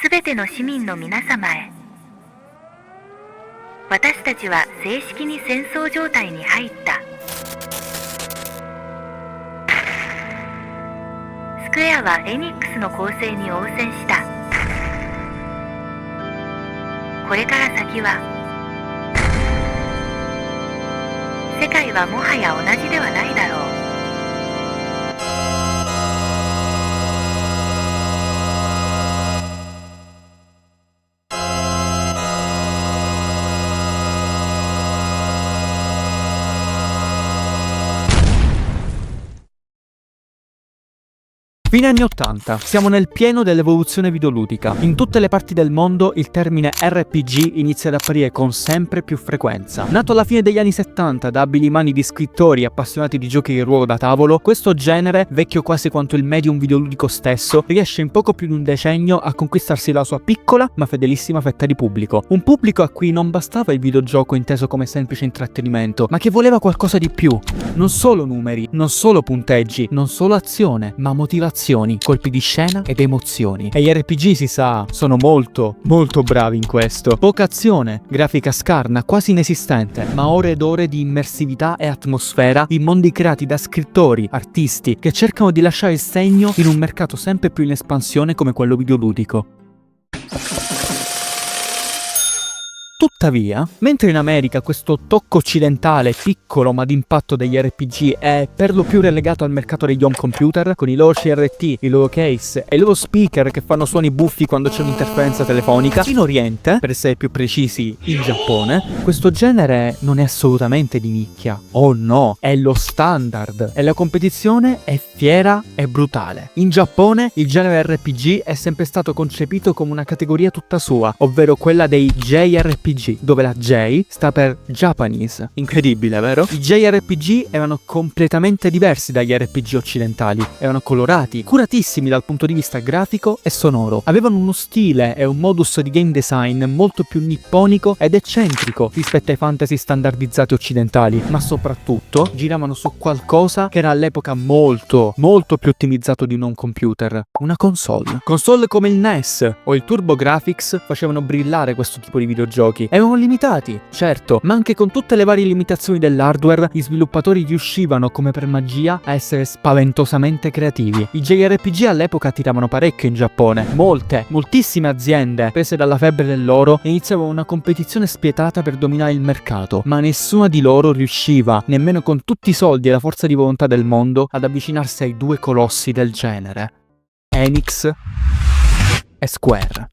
すべての市民の皆様へ。私たちは正式に戦争状態に入った。スクエアはエニックスの攻勢に応戦した。これから先は、世界はもはや同じではないだろう。Fine anni 80, siamo nel pieno dell'evoluzione videoludica. In tutte le parti del mondo il termine RPG inizia ad apparire con sempre più frequenza. Nato alla fine degli anni 70 da abili mani di scrittori appassionati di giochi di ruolo da tavolo, questo genere, vecchio quasi quanto il medium videoludico stesso, riesce in poco più di un decennio a conquistarsi la sua piccola ma fedelissima fetta di pubblico. Un pubblico a cui non bastava il videogioco inteso come semplice intrattenimento, ma che voleva qualcosa di più. Non solo numeri, non solo punteggi, non solo azione, ma motivazione, colpi di scena ed emozioni. E gli RPG, si sa, sono molto bravi in questo. Poca azione, grafica scarna, quasi inesistente, ma ore ed ore di immersività e atmosfera in mondi creati da scrittori, artisti, che cercano di lasciare il segno in un mercato sempre più in espansione come quello videoludico. Tuttavia, mentre in America questo tocco occidentale piccolo ma d'impatto degli RPG è per lo più relegato al mercato degli home computer, con i loro CRT, i loro case e i loro speaker che fanno suoni buffi quando c'è un'interferenza telefonica, in Oriente, per essere più precisi in Giappone, questo genere non è assolutamente di nicchia. Oh no, è lo standard e la competizione è fiera e brutale. In Giappone il genere RPG è sempre stato concepito come una categoria tutta sua, ovvero quella dei JRPG, dove la J sta per Japanese. Incredibile, vero? I JRPG erano completamente diversi dagli RPG occidentali. Erano colorati, curatissimi dal punto di vista grafico e sonoro. Avevano uno stile e un modus di game design molto più nipponico ed eccentrico rispetto ai fantasy standardizzati occidentali, ma soprattutto giravano su qualcosa che era all'epoca molto più ottimizzato di un home computer. Una console. Console come il NES o il TurboGrafx facevano brillare questo tipo di videogiochi. Erano limitati, certo, ma anche con tutte le varie limitazioni dell'hardware, gli sviluppatori riuscivano come per magia a essere spaventosamente creativi. I JRPG all'epoca attiravano parecchio in Giappone. Moltissime aziende, prese dalla febbre dell'oro, iniziavano una competizione spietata per dominare il mercato, ma nessuna di loro riusciva, nemmeno con tutti i soldi e la forza di volontà del mondo, ad avvicinarsi ai due colossi del genere: Enix e Square.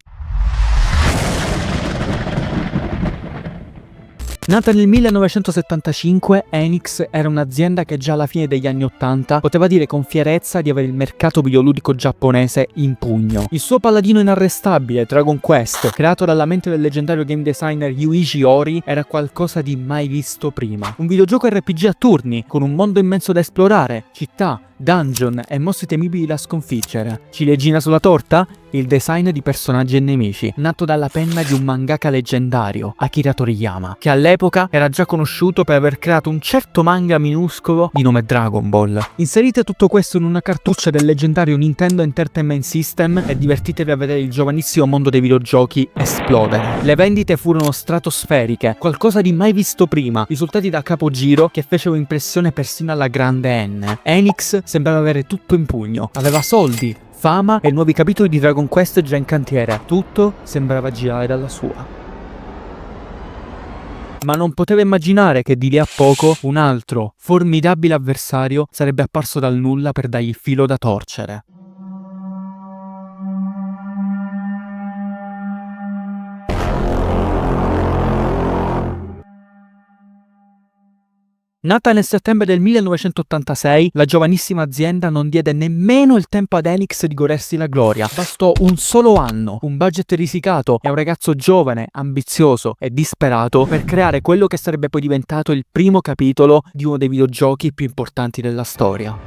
Nata nel 1975, Enix era un'azienda che già alla fine degli anni 80 poteva dire con fierezza di avere il mercato videoludico giapponese in pugno. Il suo paladino inarrestabile, Dragon Quest, creato dalla mente del leggendario game designer Yuichi Ori, era qualcosa di mai visto prima. Un videogioco RPG a turni, con un mondo immenso da esplorare, città, dungeon e mostri temibili da sconfiggere. Ciliegina sulla torta? Il design di personaggi e nemici, nato dalla penna di un mangaka leggendario, Akira Toriyama, che all'epoca era già conosciuto per aver creato un certo manga minuscolo di nome Dragon Ball. Inserite tutto questo in una cartuccia del leggendario Nintendo Entertainment System e divertitevi a vedere il giovanissimo mondo dei videogiochi esplodere. Le vendite furono stratosferiche, qualcosa di mai visto prima, risultati da capogiro che fecero impressione persino alla grande N. Enix sembrava avere tutto in pugno, aveva soldi, fama e nuovi capitoli di Dragon Quest già in cantiere. Tutto sembrava girare dalla sua. Ma non poteva immaginare che di lì a poco un altro, formidabile avversario sarebbe apparso dal nulla per dargli il filo da torcere. Nata nel settembre del 1986, la giovanissima azienda non diede nemmeno il tempo ad Enix di godersi la gloria. Bastò un solo anno, un budget risicato e un ragazzo giovane, ambizioso e disperato per creare quello che sarebbe poi diventato il primo capitolo di uno dei videogiochi più importanti della storia.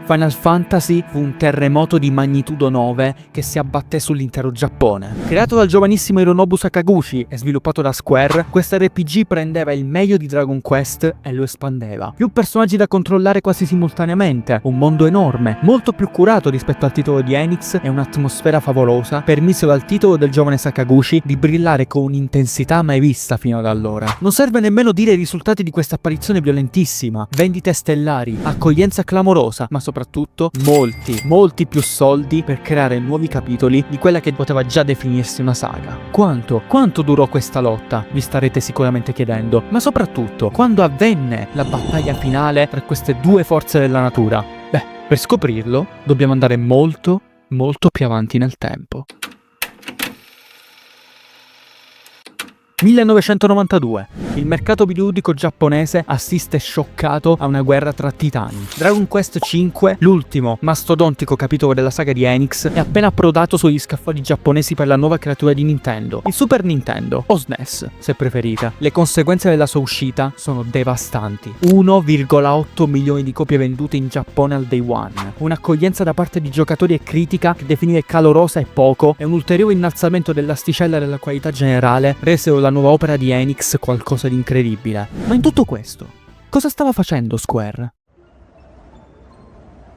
Final Fantasy fu un terremoto di magnitudo 9 che si abbatté sull'intero Giappone. Creato dal giovanissimo Hironobu Sakaguchi e sviluppato da Square, questo RPG prendeva il meglio di Dragon Quest e lo espandeva. Più personaggi da controllare quasi simultaneamente, un mondo enorme, molto più curato rispetto al titolo di Enix e un'atmosfera favolosa permisero al titolo del giovane Sakaguchi di brillare con un'intensità mai vista fino ad allora. Non serve nemmeno dire i risultati di questa apparizione violentissima: vendite stellari, accoglienza clamorosa, ma soprattutto molti più soldi per creare nuovi capitoli di quella che poteva già definirsi una saga. Quanto durò questa lotta? Vi starete sicuramente chiedendo, ma soprattutto quando avvenne la battaglia finale tra queste due forze della natura? Beh, per scoprirlo dobbiamo andare molto più avanti nel tempo. 1992. Il mercato videoludico giapponese assiste scioccato a una guerra tra titani. Dragon Quest V, l'ultimo mastodontico capitolo della saga di Enix, è appena approdato sugli scaffali giapponesi per la nuova creatura di Nintendo, il Super Nintendo, o SNES, se preferite. Le conseguenze della sua uscita sono devastanti. 1,8 milioni di copie vendute in Giappone al day one. Un'accoglienza da parte di giocatori e critica che definire calorosa è poco, e un ulteriore innalzamento dell'asticella della qualità generale resero la nuova opera di Enix qualcosa di incredibile. Ma in tutto questo, cosa stava facendo Square?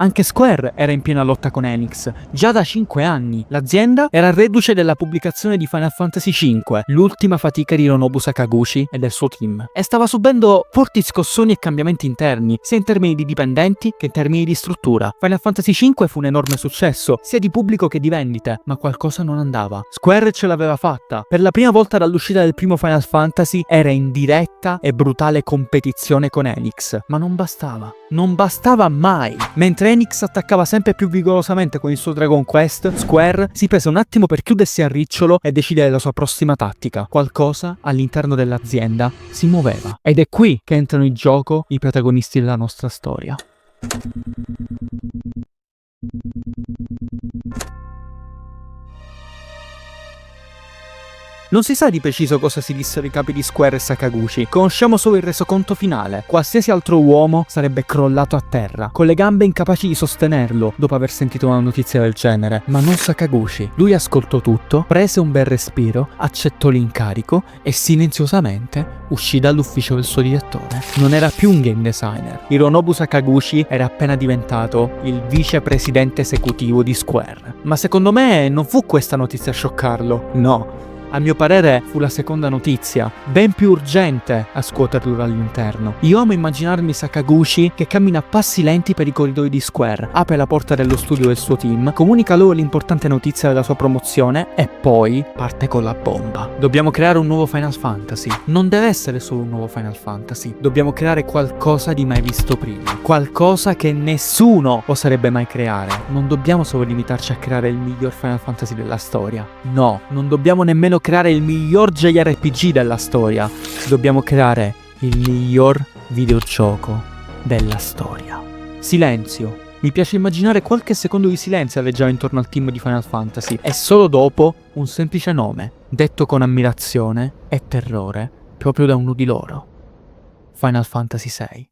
Anche Square era in piena lotta con Enix, già da 5 anni. L'azienda era reduce della pubblicazione di Final Fantasy V, l'ultima fatica di Hironobu Sakaguchi e del suo team, e stava subendo forti scossoni e cambiamenti interni, sia in termini di dipendenti che in termini di struttura. Final Fantasy V fu un enorme successo, sia di pubblico che di vendite, ma qualcosa non andava. Square ce l'aveva fatta. Per la prima volta dall'uscita del primo Final Fantasy era in diretta e brutale competizione con Enix, ma non bastava. Non bastava mai. Mentre Enix attaccava sempre più vigorosamente con il suo Dragon Quest, Square si prese un attimo per chiudersi a ricciolo e decidere la sua prossima tattica. Qualcosa all'interno dell'azienda si muoveva. Ed è qui che entrano in gioco i protagonisti della nostra storia. Non si sa di preciso cosa si dissero i capi di Square e Sakaguchi, conosciamo solo il resoconto finale. Qualsiasi altro uomo sarebbe crollato a terra, con le gambe incapaci di sostenerlo, dopo aver sentito una notizia del genere. Ma non Sakaguchi. Lui ascoltò tutto, prese un bel respiro, accettò l'incarico e silenziosamente uscì dall'ufficio del suo direttore. Non era più un game designer. Hironobu Sakaguchi era appena diventato il vicepresidente esecutivo di Square. Ma secondo me non fu questa notizia a scioccarlo, no. A mio parere fu la seconda notizia, ben più urgente, a scuoterlo dall'interno. Io amo immaginarmi Sakaguchi che cammina a passi lenti per i corridoi di Square, apre la porta dello studio del suo team, comunica loro l'importante notizia della sua promozione e poi parte con la bomba. Dobbiamo creare un nuovo Final Fantasy. Non deve essere solo un nuovo Final Fantasy, dobbiamo creare qualcosa di mai visto prima, qualcosa che nessuno oserebbe mai creare. Non dobbiamo solo limitarci a creare il miglior Final Fantasy della storia. No, non dobbiamo nemmeno creare il miglior JRPG della storia. Dobbiamo creare il miglior videogioco della storia. Silenzio. Mi piace immaginare qualche secondo di silenzio alleggiava intorno al team di Final Fantasy e solo dopo un semplice nome, detto con ammirazione e terrore proprio da uno di loro. Final Fantasy VI.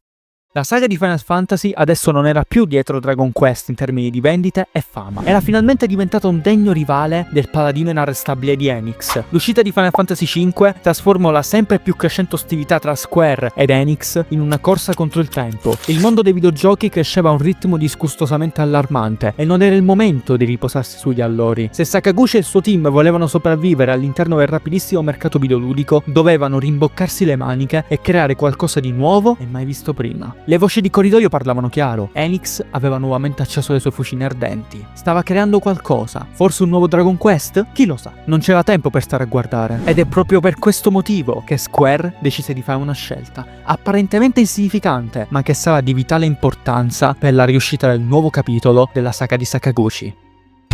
La saga di Final Fantasy adesso non era più dietro Dragon Quest in termini di vendite e fama. Era finalmente diventato un degno rivale del paladino inarrestabile di Enix. L'uscita di Final Fantasy V trasformò la sempre più crescente ostilità tra Square ed Enix in una corsa contro il tempo. Il mondo dei videogiochi cresceva a un ritmo disgustosamente allarmante e non era il momento di riposarsi sugli allori. Se Sakaguchi e il suo team volevano sopravvivere all'interno del rapidissimo mercato videoludico, dovevano rimboccarsi le maniche e creare qualcosa di nuovo e mai visto prima. Le voci di corridoio parlavano chiaro. Enix aveva nuovamente acceso le sue fucine ardenti. Stava creando qualcosa. Forse un nuovo Dragon Quest? Chi lo sa? Non c'era tempo per stare a guardare. Ed è proprio per questo motivo che Square decise di fare una scelta apparentemente insignificante, ma che sarà di vitale importanza per la riuscita del nuovo capitolo della saga di Sakaguchi.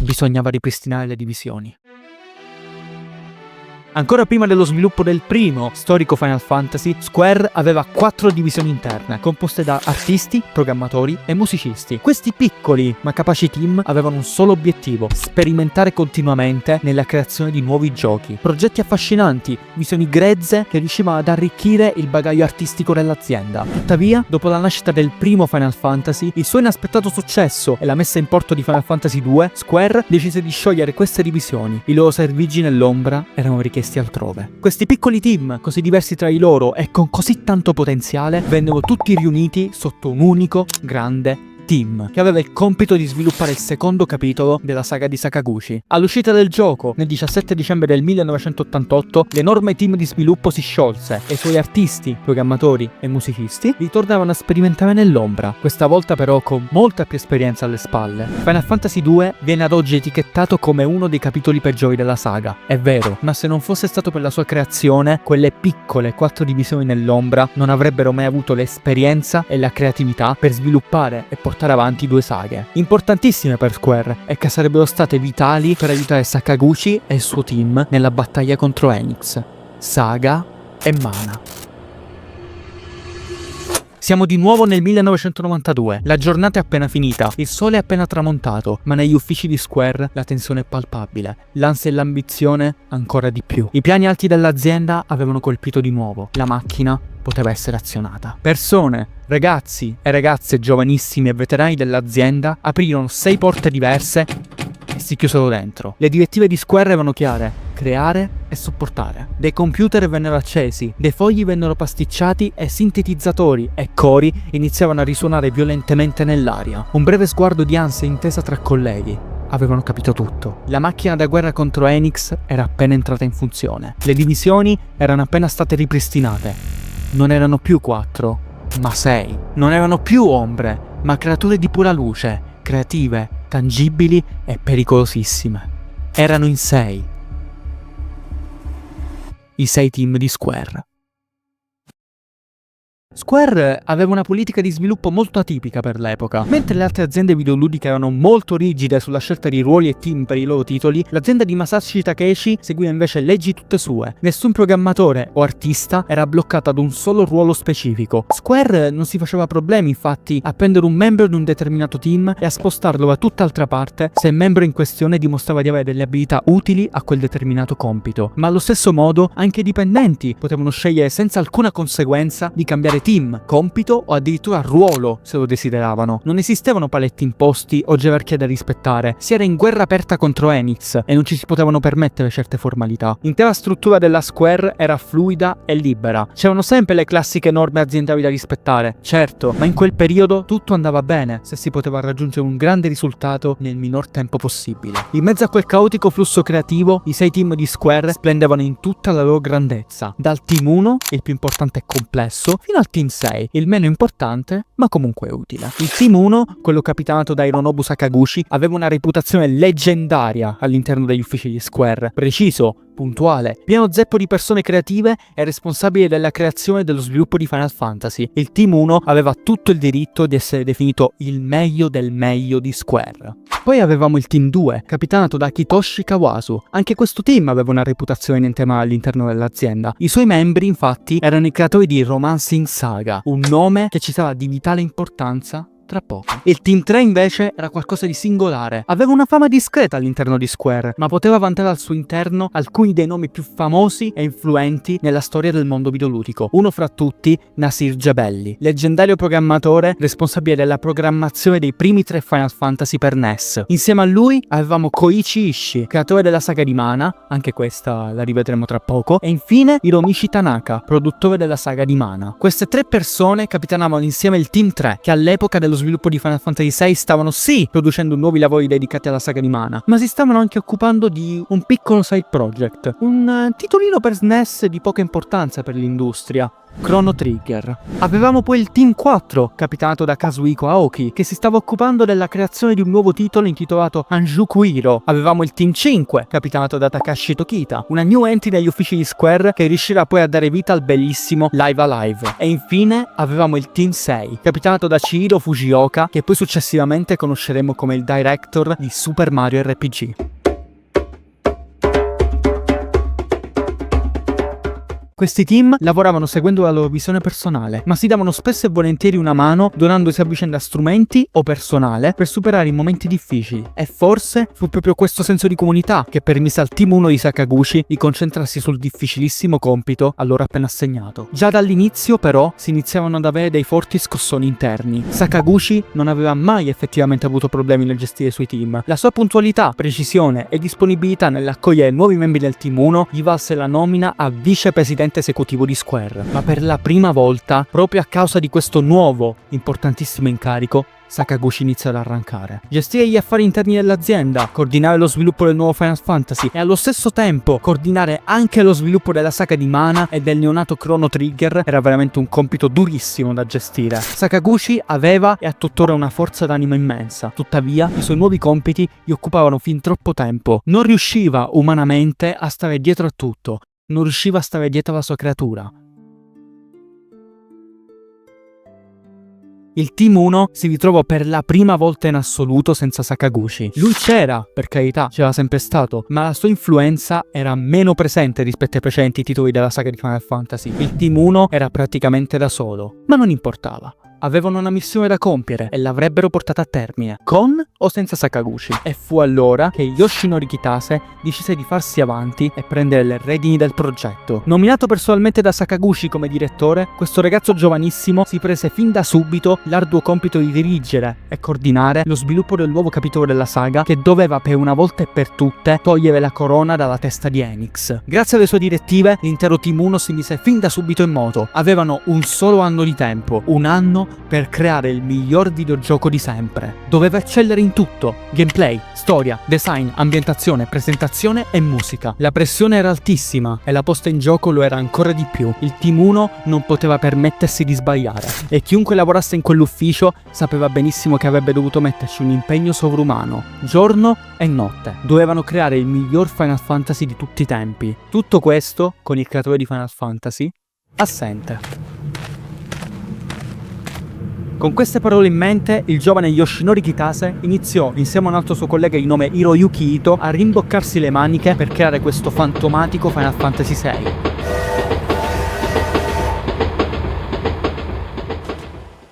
Bisognava ripristinare le divisioni. Ancora prima dello sviluppo del primo storico Final Fantasy, Square aveva 4 divisioni interne, composte da artisti, programmatori e musicisti. Questi piccoli ma capaci team avevano un solo obiettivo: sperimentare continuamente nella creazione di nuovi giochi. Progetti affascinanti, visioni grezze che riuscivano ad arricchire il bagaglio artistico dell'azienda. Tuttavia, dopo la nascita del primo Final Fantasy, il suo inaspettato successo e la messa in porto di Final Fantasy 2, Square decise di sciogliere queste divisioni. I loro servigi nell'ombra erano richiesti altrove. Questi piccoli team, così diversi tra di loro e con così tanto potenziale, vennero tutti riuniti sotto un unico grande team che aveva il compito di sviluppare il secondo capitolo della saga di Sakaguchi. All'uscita del gioco, nel 17 dicembre del 1988, l'enorme team di sviluppo si sciolse e i suoi artisti, programmatori e musicisti ritornavano a sperimentare nell'ombra, questa volta però con molta più esperienza alle spalle. Final Fantasy 2 viene ad oggi etichettato come uno dei capitoli peggiori della saga, è vero, ma se non fosse stato per la sua creazione, quelle piccole 4 divisioni nell'ombra non avrebbero mai avuto l'esperienza e la creatività per sviluppare e portare avanti 2 saghe importantissime per Square e che sarebbero state vitali per aiutare Sakaguchi e il suo team nella battaglia contro Enix, Saga e Mana. Siamo di nuovo nel 1992, la giornata è appena finita, il sole è appena tramontato, ma negli uffici di Square la tensione è palpabile, l'ansia e l'ambizione ancora di più. I piani alti dell'azienda avevano colpito di nuovo, la macchina poteva essere azionata. Persone, ragazzi e ragazze giovanissimi e veterani dell'azienda aprirono 6 porte diverse e si chiusero dentro. Le direttive di Square erano chiare: creare e sopportare. Dei computer vennero accesi, dei fogli vennero pasticciati e sintetizzatori e cori iniziavano a risuonare violentemente nell'aria. Un breve sguardo di ansia intesa tra colleghi. Avevano capito tutto. La macchina da guerra contro Enix era appena entrata in funzione. Le divisioni erano appena state ripristinate. Non erano più 4, ma 6. Non erano più ombre, ma creature di pura luce, creative, tangibili e pericolosissime. Erano in 6. I 6 team di Square. Square aveva una politica di sviluppo molto atipica per l'epoca. Mentre le altre aziende videoludiche erano molto rigide sulla scelta di ruoli e team per i loro titoli, l'azienda di Masashi Takeishi seguiva invece leggi tutte sue. Nessun programmatore o artista era bloccato ad un solo ruolo specifico. Square non si faceva problemi, infatti, a prendere un membro di un determinato team e a spostarlo da tutt'altra parte se il membro in questione dimostrava di avere delle abilità utili a quel determinato compito. Ma allo stesso modo anche i dipendenti potevano scegliere senza alcuna conseguenza di cambiare team, compito o addirittura ruolo se lo desideravano. Non esistevano paletti imposti o gerarchie da rispettare, si era in guerra aperta contro Enix e non ci si potevano permettere certe formalità. L'intera struttura della Square era fluida e libera. C'erano sempre le classiche norme aziendali da rispettare, certo, ma in quel periodo tutto andava bene se si poteva raggiungere un grande risultato nel minor tempo possibile. In mezzo a quel caotico flusso creativo, i 6 team di Square splendevano in tutta la loro grandezza, dal team 1, il più importante e complesso, fino al team 6, il meno importante ma comunque utile. Il team 1, quello capitanato da Hironobu Sakaguchi, aveva una reputazione leggendaria all'interno degli uffici di Square, preciso, puntuale, pieno zeppo di persone creative e responsabile della creazione e dello sviluppo di Final Fantasy. Il team 1 aveva tutto il diritto di essere definito il meglio del meglio di Square. Poi avevamo il team 2, capitanato da Kitoshi Kawasu. Anche questo team aveva una reputazione in tema all'interno dell'azienda. I suoi membri, infatti, erano i creatori di Romancing Saga, un nome che ci sarà di vitale importanza tra poco. Il team 3 invece era qualcosa di singolare. Aveva una fama discreta all'interno di Square, ma poteva vantare al suo interno alcuni dei nomi più famosi e influenti nella storia del mondo videoludico. Uno fra tutti, Nasir Gebelli, leggendario programmatore responsabile della programmazione dei primi 3 Final Fantasy per NES. Insieme a lui avevamo Koichi Ishii, creatore della saga di Mana, anche questa la rivedremo tra poco, e infine Hiromichi Tanaka, produttore della saga di Mana. Queste 3 persone capitanavano insieme il team 3, che all'epoca dello sviluppo di Final Fantasy VI stavano sì producendo nuovi lavori dedicati alla saga di Mana, ma si stavano anche occupando di un piccolo side project, un titolino per SNES di poca importanza per l'industria, Chrono Trigger. Avevamo poi il Team 4, capitanato da Kazuhiko Aoki, che si stava occupando della creazione di un nuovo titolo intitolato Anjuku Hero. Avevamo il Team 5, capitanato da Takashi Tokita, una new entry negli uffici di Square che riuscirà poi a dare vita al bellissimo Live Alive. E infine avevamo il Team 6, capitanato da Chihiro Fujioka, che poi successivamente conosceremo come il director di Super Mario RPG. Questi team lavoravano seguendo la loro visione personale, ma si davano spesso e volentieri una mano donandosi a vicenda strumenti o personale per superare i momenti difficili. E forse fu proprio questo senso di comunità che permise al team 1 di Sakaguchi di concentrarsi sul difficilissimo compito a loro appena assegnato. Già dall'inizio però si iniziavano ad avere dei forti scossoni interni. Sakaguchi non aveva mai effettivamente avuto problemi nel gestire i suoi team. La sua puntualità, precisione e disponibilità nell'accogliere nuovi membri del team 1 gli valse la nomina a vicepresidente esecutivo di Square. Ma per la prima volta, proprio a causa di questo nuovo, importantissimo incarico, Sakaguchi iniziò ad arrancare. Gestire gli affari interni dell'azienda, coordinare lo sviluppo del nuovo Final Fantasy e allo stesso tempo coordinare anche lo sviluppo della saga di Mana e del neonato Chrono Trigger era veramente un compito durissimo da gestire. Sakaguchi aveva e ha tuttora una forza d'animo immensa, tuttavia i suoi nuovi compiti gli occupavano fin troppo tempo. Non riusciva umanamente a stare dietro a tutto, non riusciva a stare dietro alla sua creatura. Il team 1 si ritrovò per la prima volta in assoluto senza Sakaguchi. Lui c'era, per carità, c'era sempre stato, ma la sua influenza era meno presente rispetto ai precedenti titoli della saga di Final Fantasy. Il team 1 era praticamente da solo, ma non importava. Avevano una missione da compiere e l'avrebbero portata a termine, con o senza Sakaguchi. E fu allora che Yoshinori Kitase decise di farsi avanti e prendere le redini del progetto. Nominato personalmente da Sakaguchi come direttore, questo ragazzo giovanissimo si prese fin da subito l'arduo compito di dirigere e coordinare lo sviluppo del nuovo capitolo della saga che doveva per una volta e per tutte togliere la corona dalla testa di Enix. Grazie alle sue direttive, l'intero team 1 si mise fin da subito in moto. Avevano un solo anno di tempo, un anno per creare il miglior videogioco di sempre. Doveva eccellere in tutto: gameplay, storia, design, ambientazione, presentazione e musica. La pressione era altissima e la posta in gioco lo era ancora di più. Il team 1 non poteva permettersi di sbagliare e chiunque lavorasse in quell'ufficio sapeva benissimo che avrebbe dovuto metterci un impegno sovrumano, giorno e notte. Dovevano creare il miglior Final Fantasy di tutti i tempi. Tutto questo con il creatore di Final Fantasy assente. Con queste parole in mente, il giovane Yoshinori Kitase iniziò, insieme a un altro suo collega di nome Hiroyuki Ito, a rimboccarsi le maniche per creare questo fantomatico Final Fantasy VI.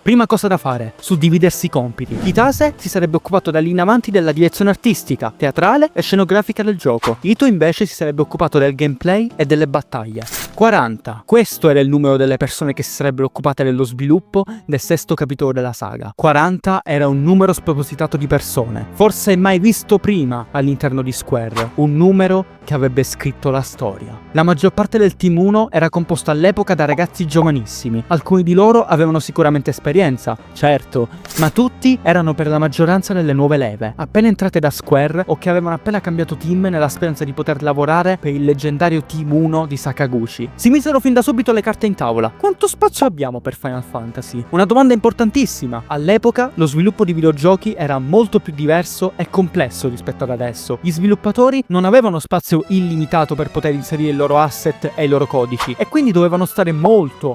Prima cosa da fare, suddividersi i compiti. Kitase si sarebbe occupato da lì in avanti della direzione artistica, teatrale e scenografica del gioco. Ito invece si sarebbe occupato del gameplay e delle battaglie. 40. Questo era il numero delle persone che si sarebbero occupate dello sviluppo del sesto capitolo della saga. 40 era un numero spropositato di persone, forse mai visto prima all'interno di Square, un numero che avrebbe scritto la storia. La maggior parte del team 1 era composto all'epoca da ragazzi giovanissimi, alcuni di loro avevano sicuramente esperienza, certo, ma tutti erano per la maggioranza delle nuove leve, appena entrate da Square o che avevano appena cambiato team nella speranza di poter lavorare per il leggendario team 1 di Sakaguchi. Si misero fin da subito le carte in tavola. Quanto spazio abbiamo per Final Fantasy? Una domanda importantissima. All'epoca lo sviluppo di videogiochi era molto più diverso e complesso rispetto ad adesso. Gli sviluppatori non avevano spazio illimitato per poter inserire i loro asset e i loro codici e quindi dovevano stare molto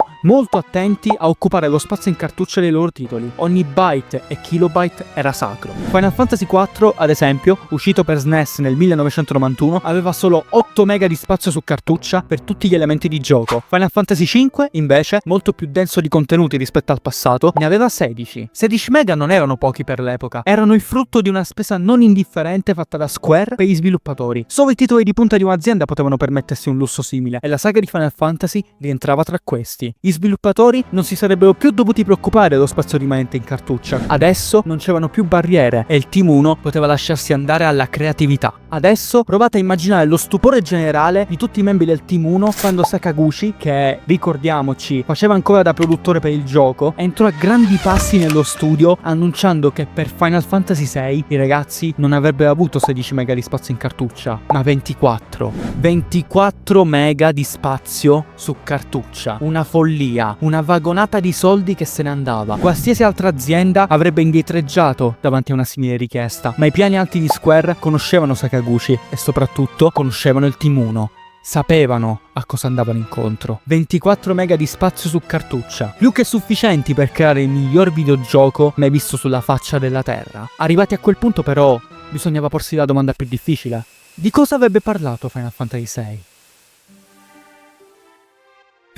attenti a occupare lo spazio in cartucce dei loro titoli. Ogni byte e kilobyte era sacro. Final Fantasy IV, ad esempio, uscito per SNES nel 1991, aveva solo 8 mega di spazio su cartuccia per tutti gli elementi di gioco. Final Fantasy V, invece, molto più denso di contenuti rispetto al passato, ne aveva 16. 16 mega non erano pochi per l'epoca, erano il frutto di una spesa non indifferente fatta da Square per gli sviluppatori. Solo i titoli di punta di un'azienda potevano permettersi un lusso simile, e la saga di Final Fantasy rientrava tra questi. Gli sviluppatori non si sarebbero più dovuti preoccupare dello spazio rimanente in cartuccia. Adesso non c'erano più barriere e il team 1 poteva lasciarsi andare alla creatività. Adesso provate a immaginare lo stupore generale di tutti i membri del team 1 quando Sakaguchi, che ricordiamoci faceva ancora da produttore per il gioco, entrò a grandi passi nello studio annunciando che per Final Fantasy VI i ragazzi non avrebbero avuto 16 mega di spazio in cartuccia, ma 24 mega di spazio su cartuccia. Una follia, una vagonata di soldi che se ne andava. Qualsiasi altra azienda avrebbe indietreggiato davanti a una simile richiesta, ma i piani alti di Square conoscevano Sakaguchi e soprattutto conoscevano il team 1. Sapevano a cosa andavano incontro. 24 mega di spazio su cartuccia, più che sufficienti per creare il miglior videogioco mai visto sulla faccia della terra. Arrivati a quel punto però bisognava porsi la domanda più difficile: di cosa avrebbe parlato Final Fantasy VI?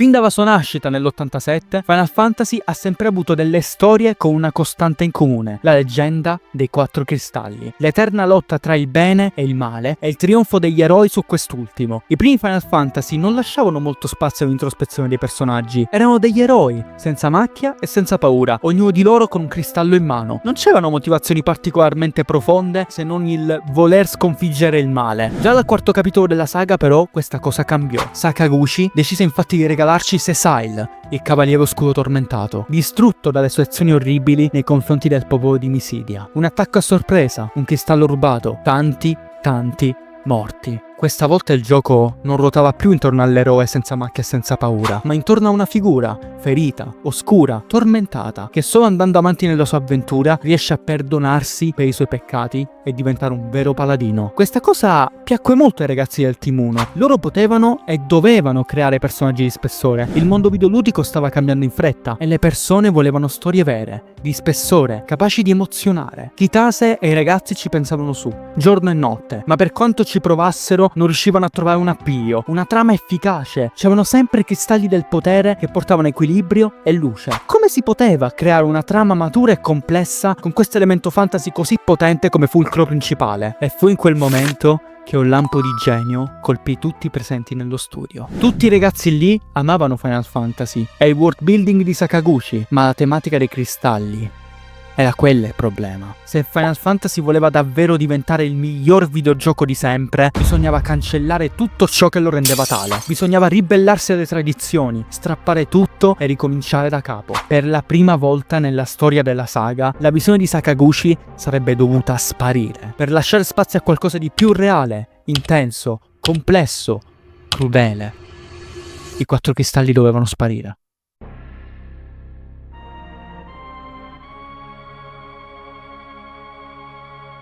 Fin dalla sua nascita nell'87, Final Fantasy ha sempre avuto delle storie con una costante in comune: la leggenda dei 4 cristalli, l'eterna lotta tra il bene e il male e il trionfo degli eroi su quest'ultimo. I primi Final Fantasy non lasciavano molto spazio all'introspezione dei personaggi, erano degli eroi, senza macchia e senza paura, ognuno di loro con un cristallo in mano. Non c'erano motivazioni particolarmente profonde se non il voler sconfiggere il male. Già dal quarto capitolo della saga però questa cosa cambiò. Sakaguchi decise infatti di regalarci Cecile, il cavaliere oscuro tormentato, distrutto dalle sue azioni orribili nei confronti del popolo di Mysidia. Un attacco a sorpresa, un cristallo rubato, tanti morti. Questa volta il gioco non ruotava più intorno all'eroe senza macchia e senza paura, ma intorno a una figura ferita, oscura, tormentata, che solo andando avanti nella sua avventura riesce a perdonarsi per i suoi peccati e diventare un vero paladino. Questa cosa piacque molto ai ragazzi del Team 1. Loro potevano e dovevano creare personaggi di spessore. Il mondo videoludico stava cambiando in fretta e le persone volevano storie vere, di spessore, capaci di emozionare. Kitase e i ragazzi ci pensavano su, giorno e notte, ma per quanto ci provassero non riuscivano a trovare un appiglio, una trama efficace. C'erano sempre i cristalli del potere che portavano equilibrio e luce. Come si poteva creare una trama matura e complessa con questo elemento fantasy così potente come fulcro principale? E fu in quel momento che un lampo di genio colpì tutti i presenti nello studio. Tutti i ragazzi lì amavano Final Fantasy e il world building di Sakaguchi, ma la tematica dei cristalli era quello il problema. Se Final Fantasy voleva davvero diventare il miglior videogioco di sempre, bisognava cancellare tutto ciò che lo rendeva tale. Bisognava ribellarsi alle tradizioni, strappare tutto e ricominciare da capo. Per la prima volta nella storia della saga, la visione di Sakaguchi sarebbe dovuta sparire, per lasciare spazio a qualcosa di più reale, intenso, complesso, crudele. I 4 cristalli dovevano sparire.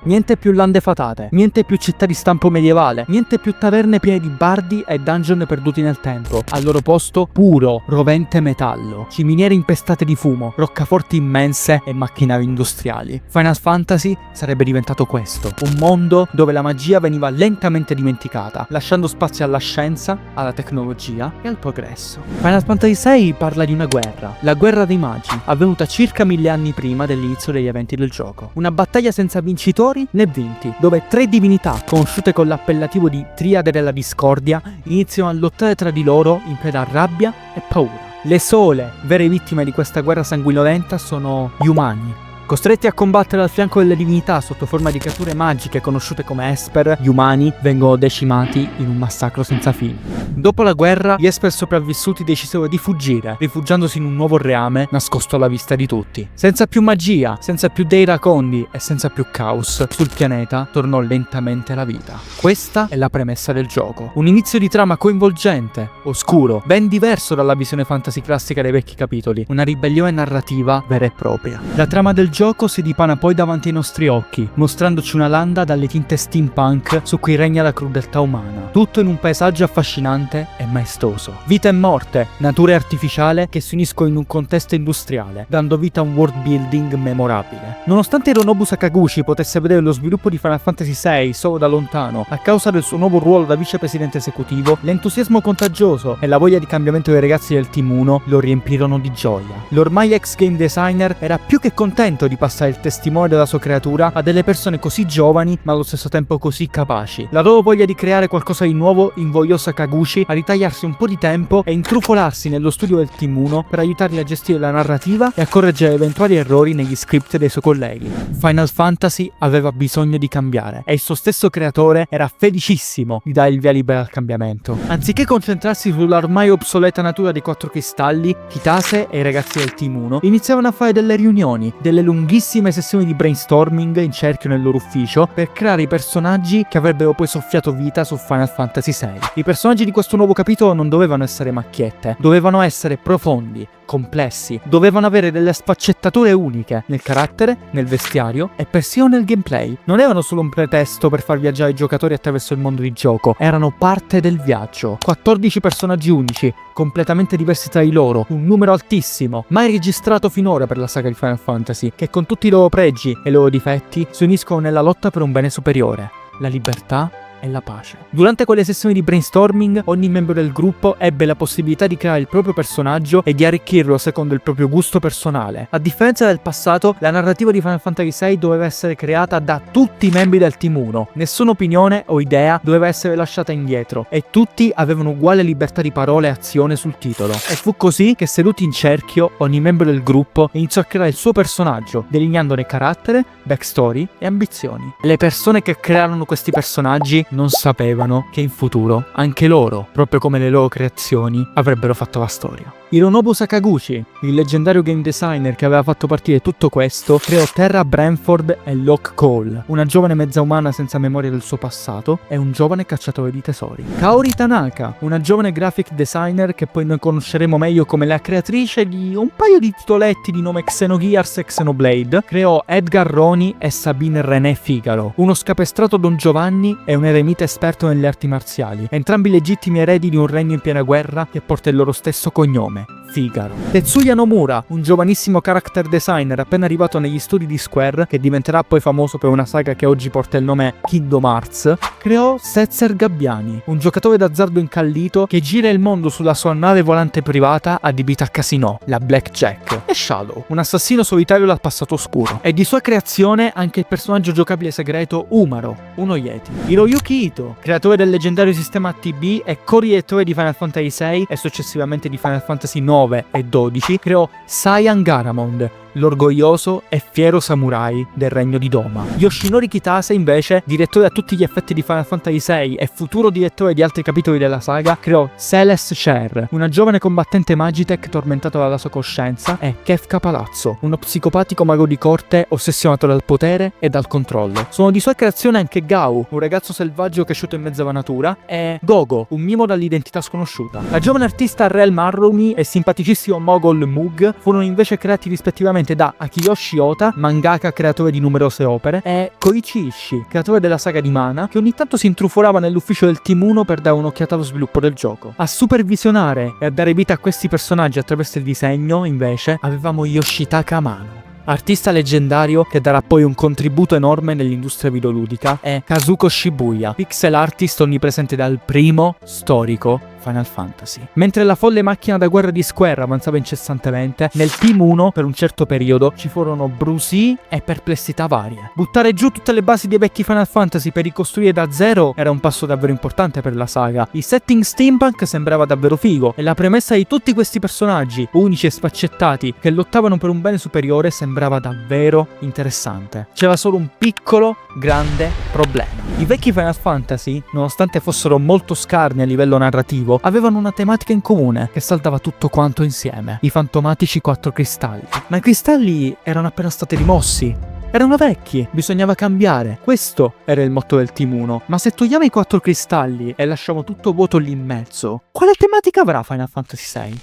Niente più lande fatate, niente più città di stampo medievale, niente più taverne piene di bardi e dungeon perduti nel tempo. Al loro posto puro, rovente metallo, ciminiere impestate di fumo, roccaforti immense e macchinari industriali. Final Fantasy sarebbe diventato questo, un mondo dove la magia veniva lentamente dimenticata, lasciando spazio alla scienza, alla tecnologia e al progresso. Final Fantasy VI parla di una guerra, la guerra dei magi, avvenuta circa 1000 anni prima dell'inizio degli eventi del gioco. Una battaglia senza vincitori né vinti, dove 3 divinità, conosciute con l'appellativo di Triade della Discordia, iniziano a lottare tra di loro in preda a rabbia e paura. Le sole vere vittime di questa guerra sanguinolenta sono gli umani. Costretti a combattere al fianco delle divinità sotto forma di creature magiche conosciute come Esper, gli umani vengono decimati in un massacro senza fine. Dopo la guerra, gli Esper sopravvissuti decisero di fuggire, rifugiandosi in un nuovo reame nascosto alla vista di tutti. Senza più magia, senza più dei racondi e senza più caos, sul pianeta tornò lentamente la vita. Questa è la premessa del gioco. Un inizio di trama coinvolgente, oscuro, ben diverso dalla visione fantasy classica dei vecchi capitoli. Una ribellione narrativa vera e propria. La trama del gioco si dipana poi davanti ai nostri occhi, mostrandoci una landa dalle tinte steampunk su cui regna la crudeltà umana. Tutto in un paesaggio affascinante e maestoso. Vita e morte, natura e artificiale che si uniscono in un contesto industriale, dando vita a un world building memorabile. Nonostante Hironobu Sakaguchi potesse vedere lo sviluppo di Final Fantasy VI solo da lontano, a causa del suo nuovo ruolo da vicepresidente esecutivo, l'entusiasmo contagioso e la voglia di cambiamento dei ragazzi del Team 1 lo riempirono di gioia. L'ormai ex game designer era più che contento di passare il testimone della sua creatura a delle persone così giovani ma allo stesso tempo così capaci. La loro voglia di creare qualcosa di nuovo invogliò Sakaguchi a ritagliarsi un po' di tempo e intrufolarsi nello studio del Team 1 per aiutarli a gestire la narrativa e a correggere eventuali errori negli script dei suoi colleghi. Final Fantasy aveva bisogno di cambiare e il suo stesso creatore era felicissimo di dare il via libera al cambiamento. Anziché concentrarsi sulla ormai obsoleta natura dei 4 cristalli, Kitase e i ragazzi del Team 1 iniziavano a fare delle riunioni, delle lunghissime sessioni di brainstorming in cerchio nel loro ufficio per creare i personaggi che avrebbero poi soffiato vita su Final Fantasy VI. I personaggi di questo nuovo capitolo non dovevano essere macchiette, dovevano essere profondi, complessi, dovevano avere delle sfaccettature uniche nel carattere, nel vestiario e persino nel gameplay. Non erano solo un pretesto per far viaggiare i giocatori attraverso il mondo di gioco, erano parte del viaggio. 14 personaggi unici, completamente diversi tra di loro, un numero altissimo, mai registrato finora per la saga di Final Fantasy, che con tutti i loro pregi e i loro difetti si uniscono nella lotta per un bene superiore, la libertà e la pace. Durante quelle sessioni di brainstorming, ogni membro del gruppo ebbe la possibilità di creare il proprio personaggio e di arricchirlo secondo il proprio gusto personale. A differenza del passato, la narrativa di Final Fantasy VI doveva essere creata da tutti i membri del Team 1. Nessuna opinione o idea doveva essere lasciata indietro e tutti avevano uguale libertà di parola e azione sul titolo. E fu così che, seduti in cerchio, ogni membro del gruppo iniziò a creare il suo personaggio, delineandone carattere, backstory e ambizioni. Le persone che crearono questi personaggi non sapevano che in futuro anche loro, proprio come le loro creazioni, avrebbero fatto la storia. Hironobu Sakaguchi, il leggendario game designer che aveva fatto partire tutto questo, creò Terra Branford e Locke Cole, una giovane mezza umana senza memoria del suo passato e un giovane cacciatore di tesori. Kaori Tanaka, una giovane graphic designer che poi noi conosceremo meglio come la creatrice di un paio di titoletti di nome Xenogears e Xenoblade, creò Edgar Roni e Sabine René Figaro, uno scapestrato Don Giovanni e un eremita esperto nelle arti marziali, entrambi legittimi eredi di un regno in piena guerra che porta il loro stesso cognome, Figaro. Tetsuya Nomura, un giovanissimo character designer appena arrivato negli studi di Square, che diventerà poi famoso per una saga che oggi porta il nome Kingdom Hearts, creò Setzer Gabbiani, un giocatore d'azzardo incallito che gira il mondo sulla sua nave volante privata adibita a casinò, la Blackjack, e Shadow, un assassino solitario dal passato oscuro. E di sua creazione anche il personaggio giocabile segreto Umaro, uno Yeti. Hiroyuki Ito, creatore del leggendario sistema TB e co-direttore di Final Fantasy VI e successivamente di Final Fantasy 9 e 12, creò Cyan Garamond, l'orgoglioso e fiero samurai del regno di Doma. Yoshinori Kitase, invece, direttore a tutti gli effetti di Final Fantasy VI e futuro direttore di altri capitoli della saga, creò Celeste Cher, una giovane combattente Magitech tormentato dalla sua coscienza, e Kefka Palazzo, uno psicopatico mago di corte ossessionato dal potere e dal controllo. Sono di sua creazione anche Gau, un ragazzo selvaggio cresciuto in mezzo alla natura, e Gogo, un mimo dall'identità sconosciuta. La giovane artista Rel Marrumi e simpaticissimo mogol Mug furono invece creati rispettivamente da Akiyoshi Ota, mangaka creatore di numerose opere, e Koichi Ishii, creatore della saga di Mana, che ogni tanto si intrufolava nell'ufficio del Team 1 per dare un'occhiata allo sviluppo del gioco. A supervisionare e a dare vita a questi personaggi attraverso il disegno, invece, avevamo Yoshitaka Amano, artista leggendario che darà poi un contributo enorme nell'industria videoludica, e Kazuko Shibuya, pixel artist onnipresente dal primo storico Final Fantasy. Mentre la folle macchina da guerra di Square avanzava incessantemente, nel Team 1 per un certo periodo ci furono brusi e perplessità varie. Buttare giù tutte le basi dei vecchi Final Fantasy per ricostruire da zero era un passo davvero importante per la saga. Il setting steampunk sembrava davvero figo e la premessa di tutti questi personaggi, unici e sfaccettati, che lottavano per un bene superiore, sembrava davvero interessante. C'era solo un piccolo, grande problema. I vecchi Final Fantasy, nonostante fossero molto scarni a livello narrativo, avevano una tematica in comune che saldava tutto quanto insieme: i fantomatici 4 cristalli. Ma i cristalli erano appena stati rimossi. Erano vecchi, bisognava cambiare. Questo era il motto del Team 1. Ma se togliamo i 4 cristalli e lasciamo tutto vuoto lì in mezzo, quale tematica avrà Final Fantasy VI?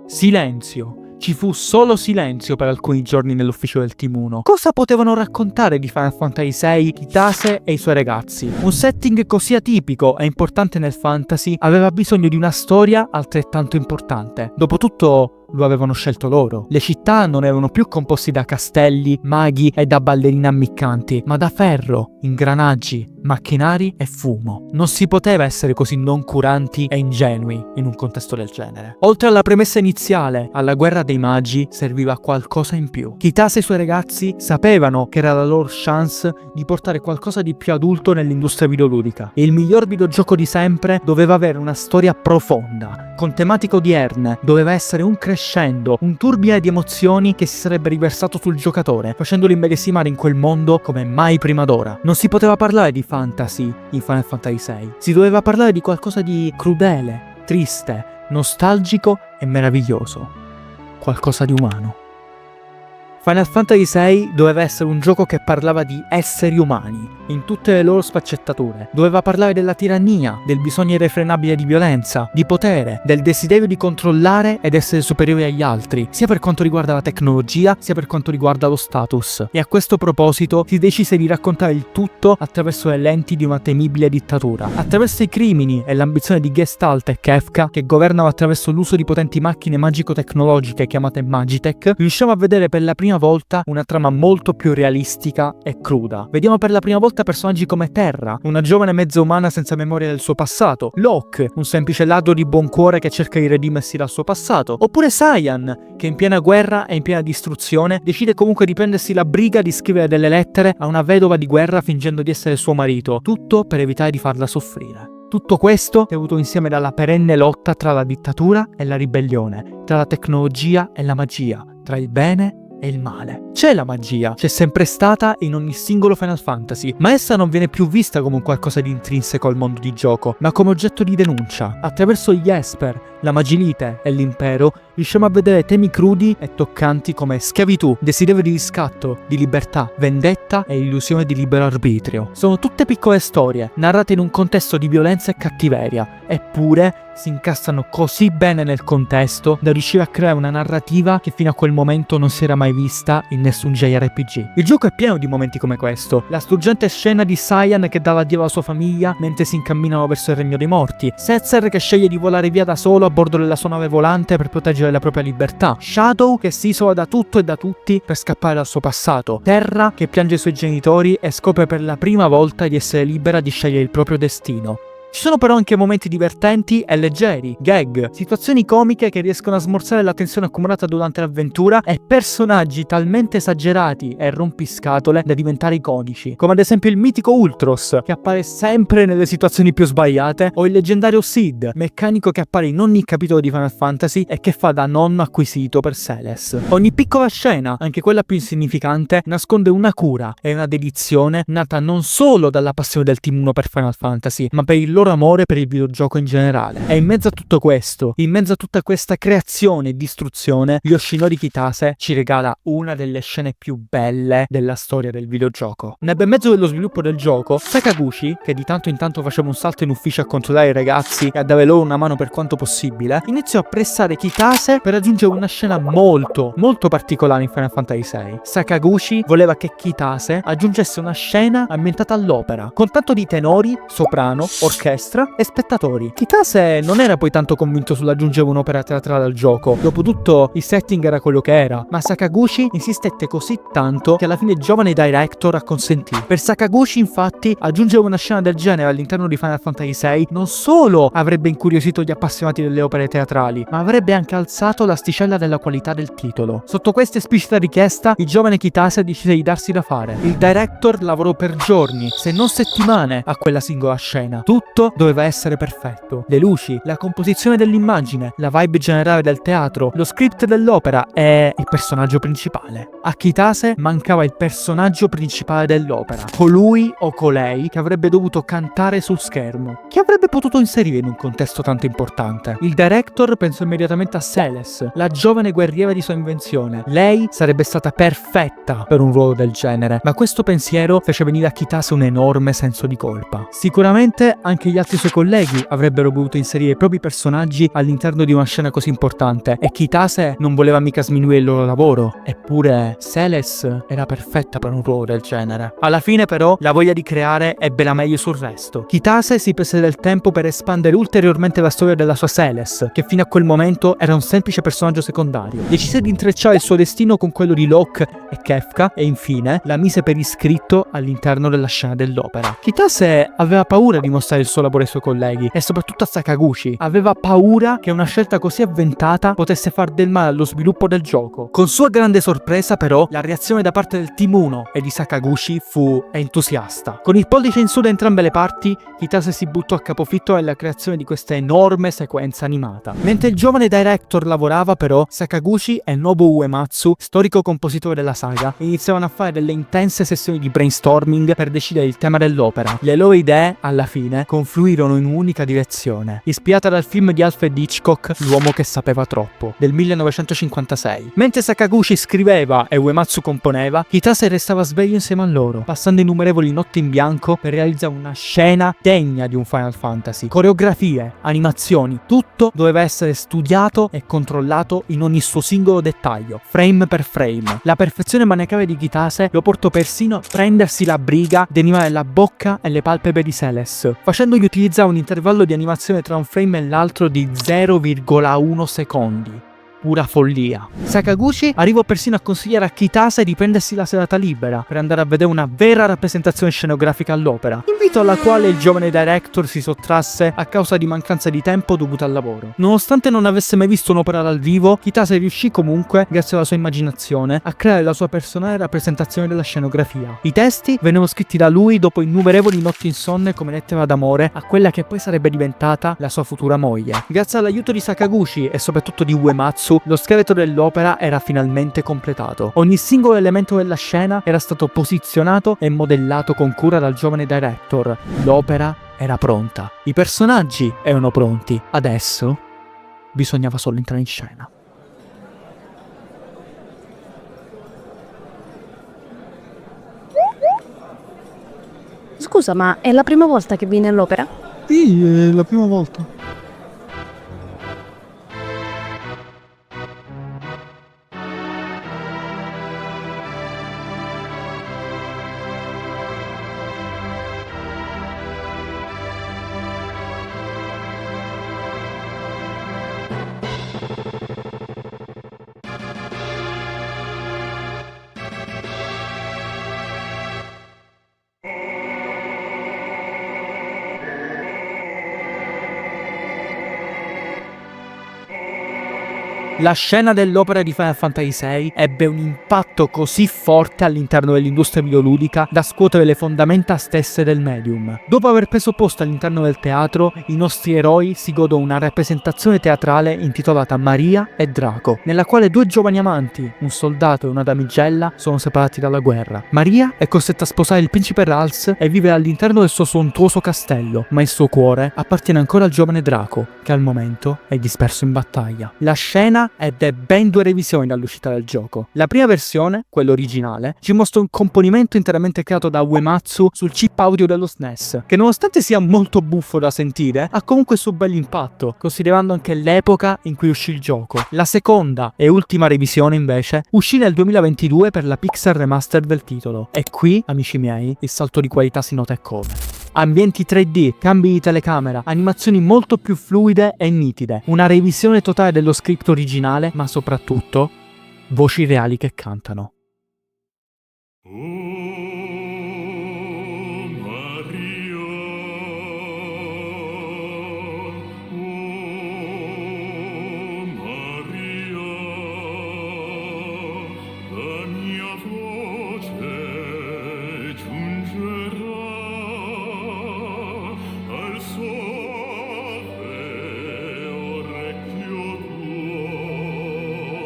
Silenzio. Ci fu solo silenzio per alcuni giorni nell'ufficio del Team 1. Cosa potevano raccontare di Final Fantasy VI Kitase e i suoi ragazzi? Un setting così atipico e importante nel fantasy aveva bisogno di una storia altrettanto importante. Dopotutto lo avevano scelto loro. Le città non erano più composti da castelli, maghi e da ballerine ammiccanti, ma da ferro, ingranaggi, macchinari e fumo. Non si poteva essere così noncuranti e ingenui in un contesto del genere. Oltre alla premessa iniziale, alla guerra dei magi, serviva qualcosa in più. Kitase e i suoi ragazzi sapevano che era la loro chance di portare qualcosa di più adulto nell'industria videoludica. E il miglior videogioco di sempre doveva avere una storia profonda, con tematiche odierne, doveva essere un crescendo, un turbine di emozioni che si sarebbe riversato sul giocatore, facendolo immedesimare in quel mondo come mai prima d'ora. Non si poteva parlare di fantasy in Final Fantasy VI, si doveva parlare di qualcosa di crudele, triste, nostalgico e meraviglioso. Qualcosa di umano. Final Fantasy VI doveva essere un gioco che parlava di esseri umani, in tutte le loro sfaccettature. Doveva parlare della tirannia, del bisogno irrefrenabile di violenza, di potere, del desiderio di controllare ed essere superiori agli altri, sia per quanto riguarda la tecnologia, sia per quanto riguarda lo status. E a questo proposito si decise di raccontare il tutto attraverso le lenti di una temibile dittatura. Attraverso i crimini e l'ambizione di Gestalt e Kefka, che governano attraverso l'uso di potenti macchine magico-tecnologiche chiamate Magitech, riusciamo a vedere per la prima prima volta una trama molto più realistica e cruda. Vediamo per la prima volta personaggi come Terra, una giovane mezza umana senza memoria del suo passato, Locke, un semplice ladro di buon cuore che cerca di redimersi dal suo passato, oppure Cyan, che in piena guerra e in piena distruzione decide comunque di prendersi la briga di scrivere delle lettere a una vedova di guerra fingendo di essere suo marito, tutto per evitare di farla soffrire. Tutto questo tenuto insieme dalla perenne lotta tra la dittatura e la ribellione, tra la tecnologia e la magia, tra il bene e il male. C'è la magia, c'è sempre stata in ogni singolo Final Fantasy, ma essa non viene più vista come un qualcosa di intrinseco al mondo di gioco, ma come oggetto di denuncia. Attraverso gli Esper, la Magilite e l'impero riusciamo a vedere temi crudi e toccanti come schiavitù, desiderio di riscatto, di libertà, vendetta e illusione di libero arbitrio. Sono tutte piccole storie, narrate in un contesto di violenza e cattiveria, eppure si incastrano così bene nel contesto da riuscire a creare una narrativa che fino a quel momento non si era mai vista in nessun JRPG. Il gioco è pieno di momenti come questo, la struggente scena di Cyan che dà l'addio alla sua famiglia mentre si incamminano verso il regno dei morti, Setzer che sceglie di volare via da solo a bordo della sua nave volante per proteggere la propria libertà, Shadow che si isola da tutto e da tutti per scappare dal suo passato, Terra che piange i suoi genitori e scopre per la prima volta di essere libera di scegliere il proprio destino. Ci sono però anche momenti divertenti e leggeri, gag, situazioni comiche che riescono a smorzare la tensione accumulata durante l'avventura e personaggi talmente esagerati e rompiscatole da diventare iconici, come ad esempio il mitico Ultros, che appare sempre nelle situazioni più sbagliate, o il leggendario Sid, meccanico che appare in ogni capitolo di Final Fantasy e che fa da nonno acquisito per Celes. Ogni piccola scena, anche quella più insignificante, nasconde una cura e una dedizione nata non solo dalla passione del Team 1 per Final Fantasy, ma per il loro amore per il videogioco in generale. E in mezzo a tutto questo, in mezzo a tutta questa creazione e distruzione, Yoshinori Kitase ci regala una delle scene più belle della storia del videogioco. Nel bel mezzo dello sviluppo del gioco, Sakaguchi, che di tanto in tanto faceva un salto in ufficio a controllare i ragazzi e a dare loro una mano per quanto possibile, iniziò a pressare Kitase per raggiungere una scena molto particolare in Final Fantasy VI. Sakaguchi voleva che Kitase aggiungesse una scena ambientata all'opera, con tanto di tenori, soprano, orchestra e spettatori. Kitase non era poi tanto convinto sull'aggiungere un'opera teatrale al gioco, dopotutto il setting era quello che era, ma Sakaguchi insistette così tanto che alla fine il giovane director acconsentì. Per Sakaguchi infatti aggiungere una scena del genere all'interno di Final Fantasy VI non solo avrebbe incuriosito gli appassionati delle opere teatrali, ma avrebbe anche alzato l'asticella della qualità del titolo. Sotto questa esplicita richiesta, il giovane Kitase decise di darsi da fare. Il director lavorò per giorni, se non settimane, a quella singola scena. Tutto doveva essere perfetto. Le luci, la composizione dell'immagine, la vibe generale del teatro, lo script dell'opera e il personaggio principale. A Kitase mancava il personaggio principale dell'opera, colui o colei che avrebbe dovuto cantare sul schermo, che avrebbe potuto inserire in un contesto tanto importante. Il director pensò immediatamente a Celes, la giovane guerriera di sua invenzione. Lei sarebbe stata perfetta per un ruolo del genere, ma questo pensiero fece venire a Kitase un enorme senso di colpa. Sicuramente anche gli altri suoi colleghi avrebbero voluto inserire i propri personaggi all'interno di una scena così importante e Kitase non voleva mica sminuire il loro lavoro, eppure Celes era perfetta per un ruolo del genere. Alla fine però la voglia di creare ebbe la meglio sul resto. Kitase si prese del tempo per espandere ulteriormente la storia della sua Celes, che fino a quel momento era un semplice personaggio secondario. Decise di intrecciare il suo destino con quello di Locke e Kefka e infine la mise per iscritto all'interno della scena dell'opera. Kitase aveva paura di mostrare il suo lavoro ai suoi colleghi e soprattutto a Sakaguchi. Aveva paura che una scelta così avventata potesse far del male allo sviluppo del gioco. Con sua grande sorpresa però, la reazione da parte del Team 1 e di Sakaguchi fu entusiasta. Con il pollice in su da entrambe le parti, Kitase si buttò a capofitto alla creazione di questa enorme sequenza animata. Mentre il giovane director lavorava però, Sakaguchi e Nobuo Uematsu, storico compositore della saga, iniziavano a fare delle intense sessioni di brainstorming per decidere il tema dell'opera. Le loro idee, alla fine, confluirono in un'unica direzione, ispirata dal film di Alfred Hitchcock L'uomo che sapeva troppo, del 1956. Mentre Sakaguchi scriveva e Uematsu componeva, Kitase restava sveglio insieme a loro, passando innumerevoli notti in bianco per realizzare una scena degna di un Final Fantasy. Coreografie, animazioni, tutto doveva essere studiato e controllato in ogni suo singolo dettaglio, frame per frame. La perfezione maniacale di Kitase lo portò persino a prendersi la briga di animare la bocca e le palpebre di Celes, facendogli utilizzare un intervallo di animazione tra un frame e l'altro di 0,1 secondi. pura follia. Sakaguchi arrivò persino a consigliare a Kitase di prendersi la serata libera per andare a vedere una vera rappresentazione scenografica all'opera, invito alla quale il giovane director si sottrasse a causa di mancanza di tempo dovuta al lavoro. Nonostante non avesse mai visto un'opera dal vivo, Kitase riuscì comunque, grazie alla sua immaginazione, a creare la sua personale rappresentazione della scenografia. I testi vennero scritti da lui dopo innumerevoli notti insonne come lettera d'amore a quella che poi sarebbe diventata la sua futura moglie. Grazie all'aiuto di Sakaguchi e soprattutto di Uematsu, lo scheletro dell'opera era finalmente completato. Ogni singolo elemento della scena era stato posizionato e modellato con cura dal giovane director. L'opera era pronta. I personaggi erano pronti. Adesso bisognava solo entrare in scena. Scusa, ma è la prima volta che vieni all'opera? Sì, è la prima volta. La scena dell'opera di Final Fantasy VI ebbe un impatto così forte all'interno dell'industria videoludica da scuotere le fondamenta stesse del medium. Dopo aver preso posto all'interno del teatro, i nostri eroi si godono una rappresentazione teatrale intitolata Maria e Draco, nella quale due giovani amanti, un soldato e una damigella, sono separati dalla guerra. Maria è costretta a sposare il principe Rals e vive all'interno del suo sontuoso castello, ma il suo cuore appartiene ancora al giovane Draco, che al momento è disperso in battaglia. La scena ebbe ben 2 revisioni dall'uscita del gioco. La prima versione, quella originale, ci mostra un componimento interamente creato da Uematsu sul chip audio dello SNES, che nonostante sia molto buffo da sentire, ha comunque il suo bell'impatto, considerando anche l'epoca in cui uscì il gioco. La seconda e ultima revisione, invece, uscì nel 2022 per la Pixel Remaster del titolo. E qui, amici miei, il salto di qualità si nota e come. Ambienti 3D, cambi di telecamera, animazioni molto più fluide e nitide, una revisione totale dello script originale, ma soprattutto voci reali che cantano.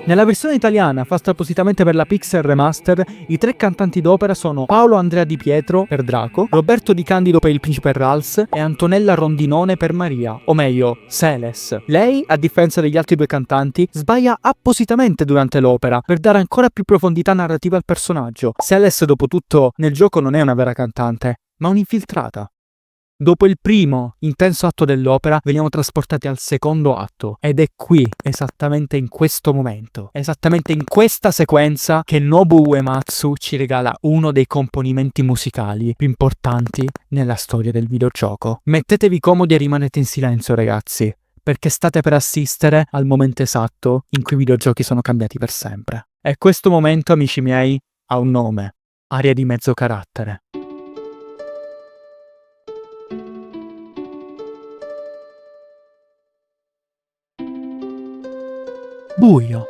Nella versione italiana, fatta appositamente per la Pixel Remaster, i 3 cantanti d'opera sono Paolo Andrea Di Pietro per Draco, Roberto Di Candido per il principe Rals e Antonella Rondinone per Maria, o meglio, Celes. Lei, a differenza degli altri 2 cantanti, sbaglia appositamente durante l'opera per dare ancora più profondità narrativa al personaggio. Celes, dopotutto, nel gioco non è una vera cantante, ma un'infiltrata. Dopo il primo intenso atto dell'opera, veniamo trasportati al secondo atto. Ed è qui, esattamente in questo momento, esattamente in questa sequenza, che Nobuo Uematsu ci regala uno dei componimenti musicali più importanti nella storia del videogioco. Mettetevi comodi e rimanete in silenzio, ragazzi, perché state per assistere al momento esatto in cui i videogiochi sono cambiati per sempre. E questo momento, amici miei, ha un nome: aria di mezzo carattere. Buio.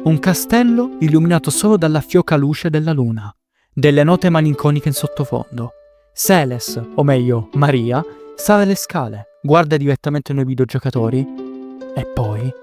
Un castello illuminato solo dalla fioca luce della luna. Delle note malinconiche in sottofondo. Celes, o meglio Maria, sale le scale, guarda direttamente noi videogiocatori e poi...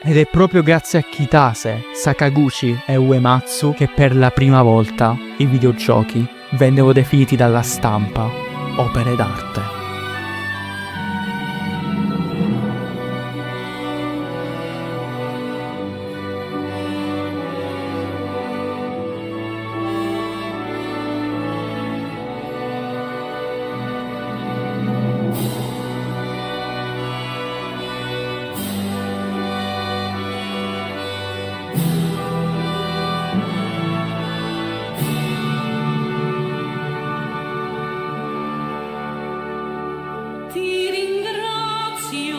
Ed è proprio grazie a Kitase, Sakaguchi e Uematsu che per la prima volta i videogiochi vennero definiti dalla stampa opere d'arte. Ti ringrazio,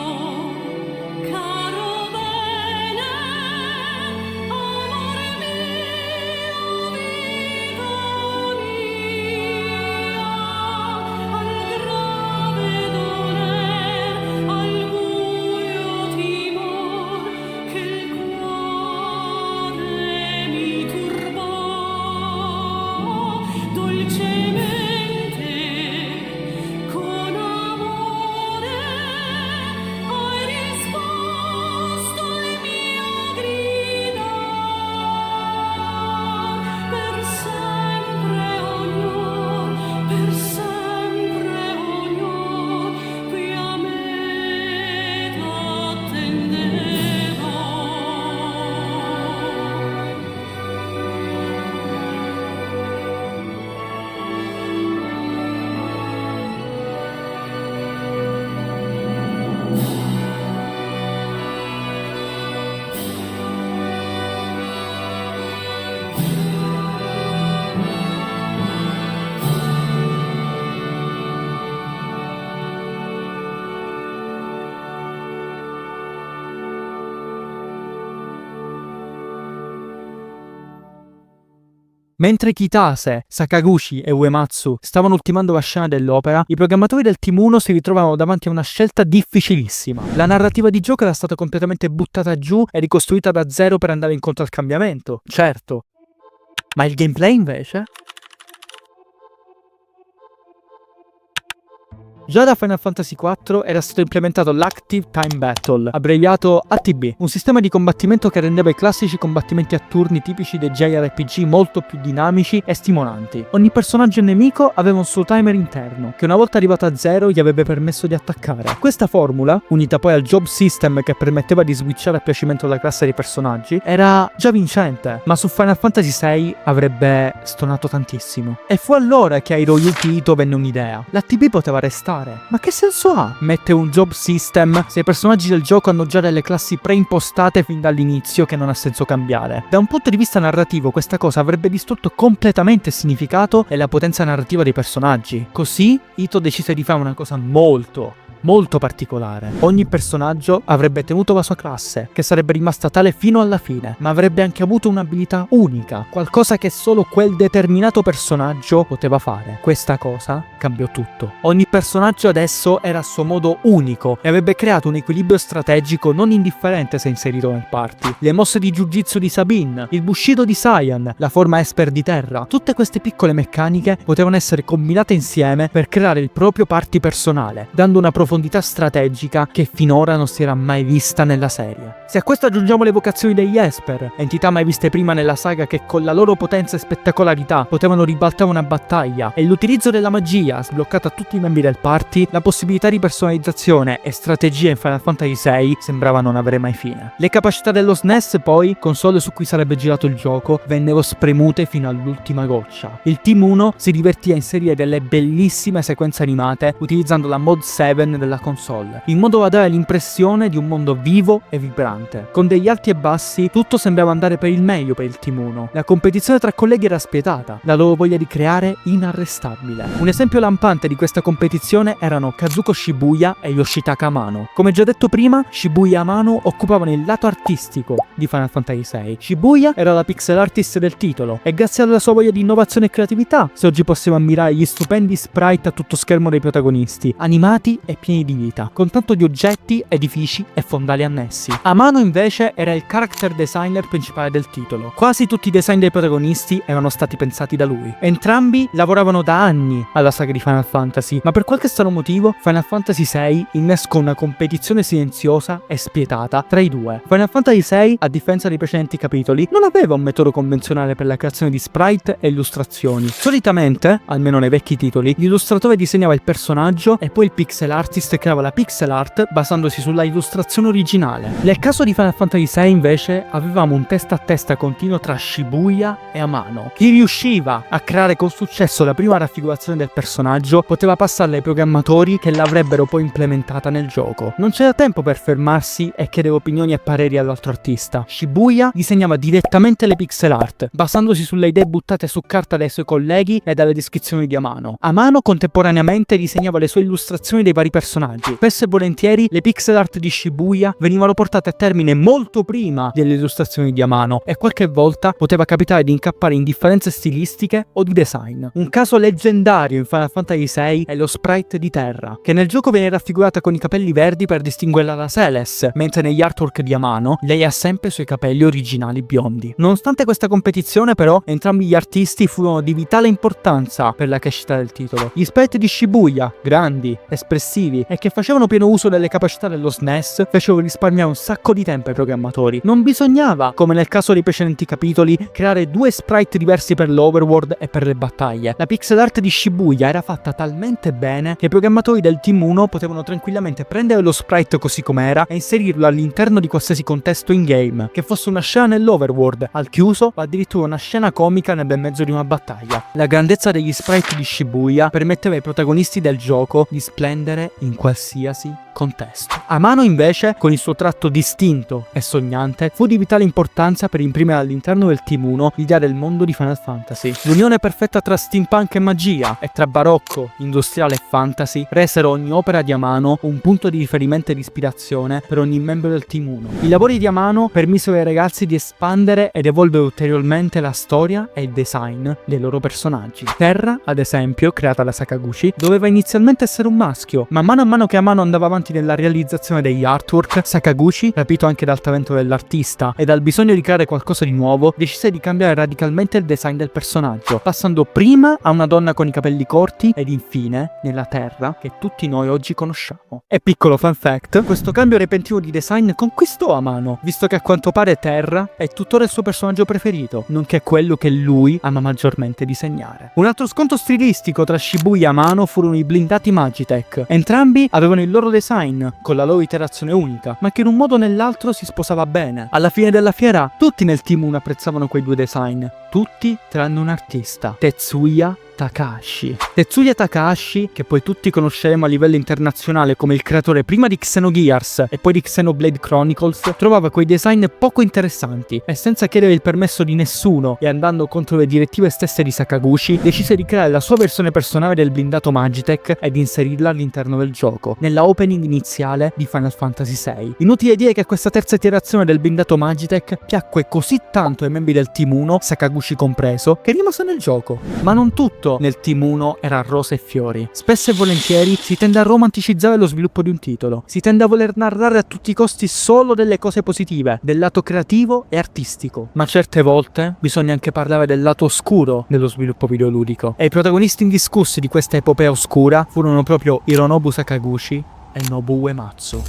caro bene, amore mio, vita mia, al grave doler, al buio timor che il cuore mi turbò, dolcemente con amore hai risposto al mio gridar, per sempre ognor, qui a me t'attendevo. Mentre Kitase, Sakaguchi e Uematsu stavano ultimando la scena dell'opera, i programmatori del Team 1 si ritrovavano davanti a una scelta difficilissima. La narrativa di gioco era stata completamente buttata giù e ricostruita da zero per andare incontro al cambiamento, certo. Ma il gameplay invece? Già da Final Fantasy IV era stato implementato l'Active Time Battle, abbreviato ATB, un sistema di combattimento che rendeva i classici combattimenti a turni tipici dei JRPG molto più dinamici e stimolanti. Ogni personaggio nemico aveva un suo timer interno, che una volta arrivato a zero gli avrebbe permesso di attaccare. Questa formula, unita poi al job system che permetteva di switchare a piacimento la classe dei personaggi, era già vincente, ma su Final Fantasy VI avrebbe stonato tantissimo. E fu allora che a Hiroyuki Ito venne un'idea. L'ATB poteva restare. Ma che senso ha mettere un job system se i personaggi del gioco hanno già delle classi preimpostate fin dall'inizio che non ha senso cambiare? Da un punto di vista narrativo questa cosa avrebbe distrutto completamente il significato e la potenza narrativa dei personaggi. Così Ito decise di fare una cosa molto particolare. Ogni personaggio avrebbe tenuto la sua classe, che sarebbe rimasta tale fino alla fine, ma avrebbe anche avuto un'abilità unica, qualcosa che solo quel determinato personaggio poteva fare. Questa cosa cambiò tutto. Ogni personaggio adesso era a suo modo unico e avrebbe creato un equilibrio strategico non indifferente se inserito nel party. Le mosse di Jiu-Jitsu di Sabin, il Bushido di Saiyan, la forma Esper di Terra, tutte queste piccole meccaniche potevano essere combinate insieme per creare il proprio party personale, dando una profondità strategica che finora non si era mai vista nella serie. Se a questo aggiungiamo le vocazioni degli Esper, entità mai viste prima nella saga che con la loro potenza e spettacolarità potevano ribaltare una battaglia, e l'utilizzo della magia sbloccata a tutti i membri del party, la possibilità di personalizzazione e strategia in Final Fantasy VI sembrava non avere mai fine. Le capacità dello SNES poi, console su cui sarebbe girato il gioco, vennero spremute fino all'ultima goccia. Il Team 1 si divertì a inserire delle bellissime sequenze animate utilizzando la Mod 7 della console, in modo da dare l'impressione di un mondo vivo e vibrante. Con degli alti e bassi, tutto sembrava andare per il meglio per il Team 1. La competizione tra colleghi era spietata, la loro voglia di creare inarrestabile. Un esempio lampante di questa competizione erano Kazuko Shibuya e Yoshitaka Amano. Come già detto prima, Shibuya e Amano occupavano il lato artistico di Final Fantasy VI. Shibuya era la pixel artist del titolo, e grazie alla sua voglia di innovazione e creatività, se oggi possiamo ammirare gli stupendi sprite a tutto schermo dei protagonisti, animati e pieni di vita, con tanto di oggetti, edifici e fondali annessi. Amano invece era il character designer principale del titolo. Quasi tutti i design dei protagonisti erano stati pensati da lui. Entrambi lavoravano da anni alla saga di Final Fantasy, ma per qualche strano motivo Final Fantasy VI innescò una competizione silenziosa e spietata tra i due. Final Fantasy VI, a differenza dei precedenti capitoli, non aveva un metodo convenzionale per la creazione di sprite e illustrazioni. Solitamente, almeno nei vecchi titoli, l'illustratore disegnava il personaggio e poi il pixel artist creava la pixel art basandosi sulla illustrazione originale. Nel caso di Final Fantasy VI invece avevamo un testa a testa continuo tra Shibuya e Amano. Chi riusciva a creare con successo la prima raffigurazione del personaggio poteva passarla ai programmatori che l'avrebbero poi implementata nel gioco. Non c'era tempo per fermarsi e chiedere opinioni e pareri all'altro artista. Shibuya disegnava direttamente le pixel art, basandosi sulle idee buttate su carta dai suoi colleghi e dalle descrizioni di Amano. Amano contemporaneamente disegnava le sue illustrazioni dei vari personaggi. Spesso e volentieri le pixel art di Shibuya venivano portate a termine molto prima delle illustrazioni di Amano e qualche volta poteva capitare di incappare in differenze stilistiche o di design. Un caso leggendario in Final Fantasy VI è lo sprite di Terra, che nel gioco viene raffigurata con i capelli verdi per distinguerla da Celes, mentre negli artwork di Amano lei ha sempre i suoi capelli originali biondi. Nonostante questa competizione però, entrambi gli artisti furono di vitale importanza per la crescita del titolo. Gli sprite di Shibuya, grandi, espressivi e che facevano pieno uso delle capacità dello SNES, fecero risparmiare un sacco di tempo ai programmatori. Non bisognava, come nel caso dei precedenti capitoli, creare due sprite diversi per l'overworld e per le battaglie. La pixel art di Shibuya era fatta talmente bene che i programmatori del Team 1 potevano tranquillamente prendere lo sprite così com'era e inserirlo all'interno di qualsiasi contesto in game, che fosse una scena nell'overworld, al chiuso o addirittura una scena comica nel bel mezzo di una battaglia. La grandezza degli sprite di Shibuya permetteva ai protagonisti del gioco di splendere in qualsiasi contesto. Amano invece, con il suo tratto distinto e sognante, fu di vitale importanza per imprimere all'interno del Team 1 l'idea del mondo di Final Fantasy. L'unione perfetta tra steampunk e magia, e tra barocco, industriale e fantasy, resero ogni opera di Amano un punto di riferimento e di ispirazione per ogni membro del Team 1. I lavori di Amano permisero ai ragazzi di espandere ed evolvere ulteriormente la storia e il design dei loro personaggi. Terra, ad esempio, creata da Sakaguchi, doveva inizialmente essere un maschio, ma mano a mano che Amano andava avanti nella realizzazione degli artwork, Sakaguchi, rapito anche dal talento dell'artista e dal bisogno di creare qualcosa di nuovo, decise di cambiare radicalmente il design del personaggio, passando prima a una donna con i capelli corti ed infine nella Terra che tutti noi oggi conosciamo. E piccolo fun fact, questo cambio repentino di design conquistò Amano, visto che a quanto pare Terra è tuttora il suo personaggio preferito, nonché quello che lui ama maggiormente disegnare. Un altro sconto stilistico tra Shibuya e Amano furono i blindati Magitech. Entrambi avevano il loro design, con la loro iterazione unica, ma che in un modo o nell'altro si sposava bene. Alla fine della fiera, tutti nel Team 1 apprezzavano quei due design, tutti tranne un artista, Tetsuya Takahashi. Tetsuya Takahashi, che poi tutti conosceremo a livello internazionale come il creatore prima di Xenogears e poi di Xenoblade Chronicles, trovava quei design poco interessanti e senza chiedere il permesso di nessuno e andando contro le direttive stesse di Sakaguchi, decise di creare la sua versione personale del blindato Magitech ed inserirla all'interno del gioco, nella opening iniziale di Final Fantasy VI. Inutile dire che questa terza iterazione del blindato Magitech piacque così tanto ai membri del Team 1, Sakaguchi compreso, che rimase nel gioco. Ma non tutto nel Team 1 era rose e fiori. Spesso e volentieri si tende a romanticizzare lo sviluppo di un titolo. Si tende a voler narrare a tutti i costi solo delle cose positive, del lato creativo e artistico. Ma certe volte bisogna anche parlare del lato oscuro dello sviluppo videoludico. E i protagonisti indiscussi di questa epopea oscura furono proprio Hironobu Sakaguchi e Nobuo Uematsu.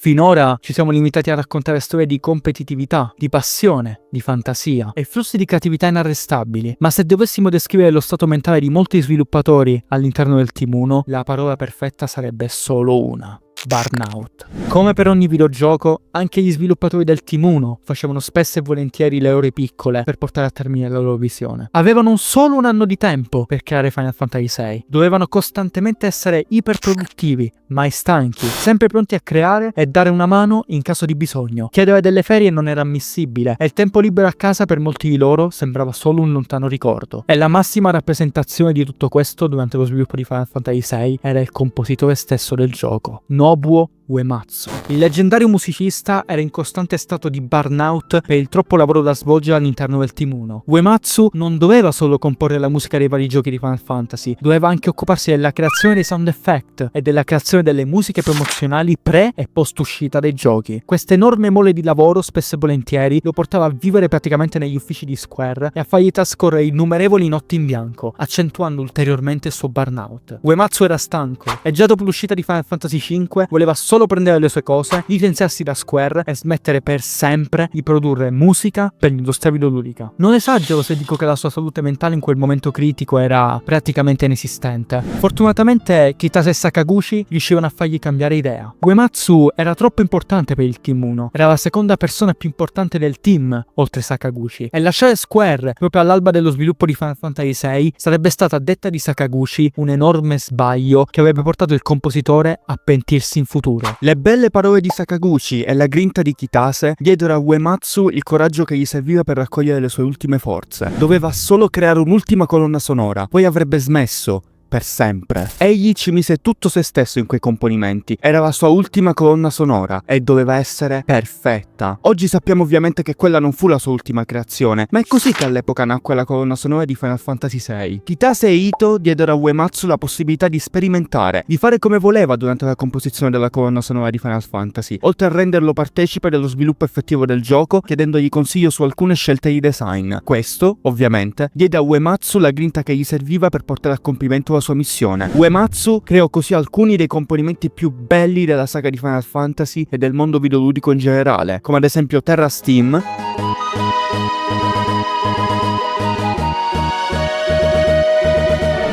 Finora ci siamo limitati a raccontare storie di competitività, di passione, di fantasia e flussi di creatività inarrestabili, ma se dovessimo descrivere lo stato mentale di molti sviluppatori all'interno del Team 1, la parola perfetta sarebbe solo una: burnout. Come per ogni videogioco, anche gli sviluppatori del Team 1 facevano spesso e volentieri le ore piccole per portare a termine la loro visione. Avevano solo un anno di tempo per creare Final Fantasy VI. Dovevano costantemente essere iperproduttivi, mai stanchi, sempre pronti a creare e dare una mano in caso di bisogno. Chiedere delle ferie non era ammissibile e il tempo libero a casa per molti di loro sembrava solo un lontano ricordo. E la massima rappresentazione di tutto questo durante lo sviluppo di Final Fantasy VI era il compositore stesso del gioco, Nobuo Uematsu. Il leggendario musicista era in costante stato di burnout per il troppo lavoro da svolgere all'interno del Team 1. Uematsu non doveva solo comporre la musica dei vari giochi di Final Fantasy, doveva anche occuparsi della creazione dei sound effect e della creazione delle musiche promozionali pre e post uscita dei giochi. Questa enorme mole di lavoro, spesso e volentieri, lo portava a vivere praticamente negli uffici di Square e a fargli trascorrere innumerevoli notti in bianco, accentuando ulteriormente il suo burnout. Uematsu era stanco e già dopo l'uscita di Final Fantasy V voleva solo prendere le sue cose, licenziarsi da Square e smettere per sempre di produrre musica per l'industria videoludica. Non esagero se dico che la sua salute mentale in quel momento critico era praticamente inesistente. Fortunatamente Kitase e Sakaguchi riuscivano a fargli cambiare idea. Uematsu era troppo importante per il Team 1, era la seconda persona più importante del team oltre Sakaguchi, e lasciare Square proprio all'alba dello sviluppo di Final Fantasy VI sarebbe stata, a detta di Sakaguchi, un enorme sbaglio che avrebbe portato il compositore a pentirsi in futuro. Le belle parole di Sakaguchi e la grinta di Kitase diedero a Uematsu il coraggio che gli serviva per raccogliere le sue ultime forze. Doveva solo creare un'ultima colonna sonora, poi avrebbe smesso per sempre. Egli ci mise tutto se stesso in quei componimenti, era la sua ultima colonna sonora e doveva essere perfetta. Oggi sappiamo ovviamente che quella non fu la sua ultima creazione, ma è così che all'epoca nacque la colonna sonora di Final Fantasy VI. Kitase e Ito diedero a Uematsu la possibilità di sperimentare, di fare come voleva durante la composizione della colonna sonora di Final Fantasy, oltre a renderlo partecipe dello sviluppo effettivo del gioco, chiedendogli consiglio su alcune scelte di design. Questo, ovviamente, diede a Uematsu la grinta che gli serviva per portare a compimento la sua missione. Uematsu creò così alcuni dei componimenti più belli della saga di Final Fantasy e del mondo videoludico in generale, come ad esempio Terra Steam,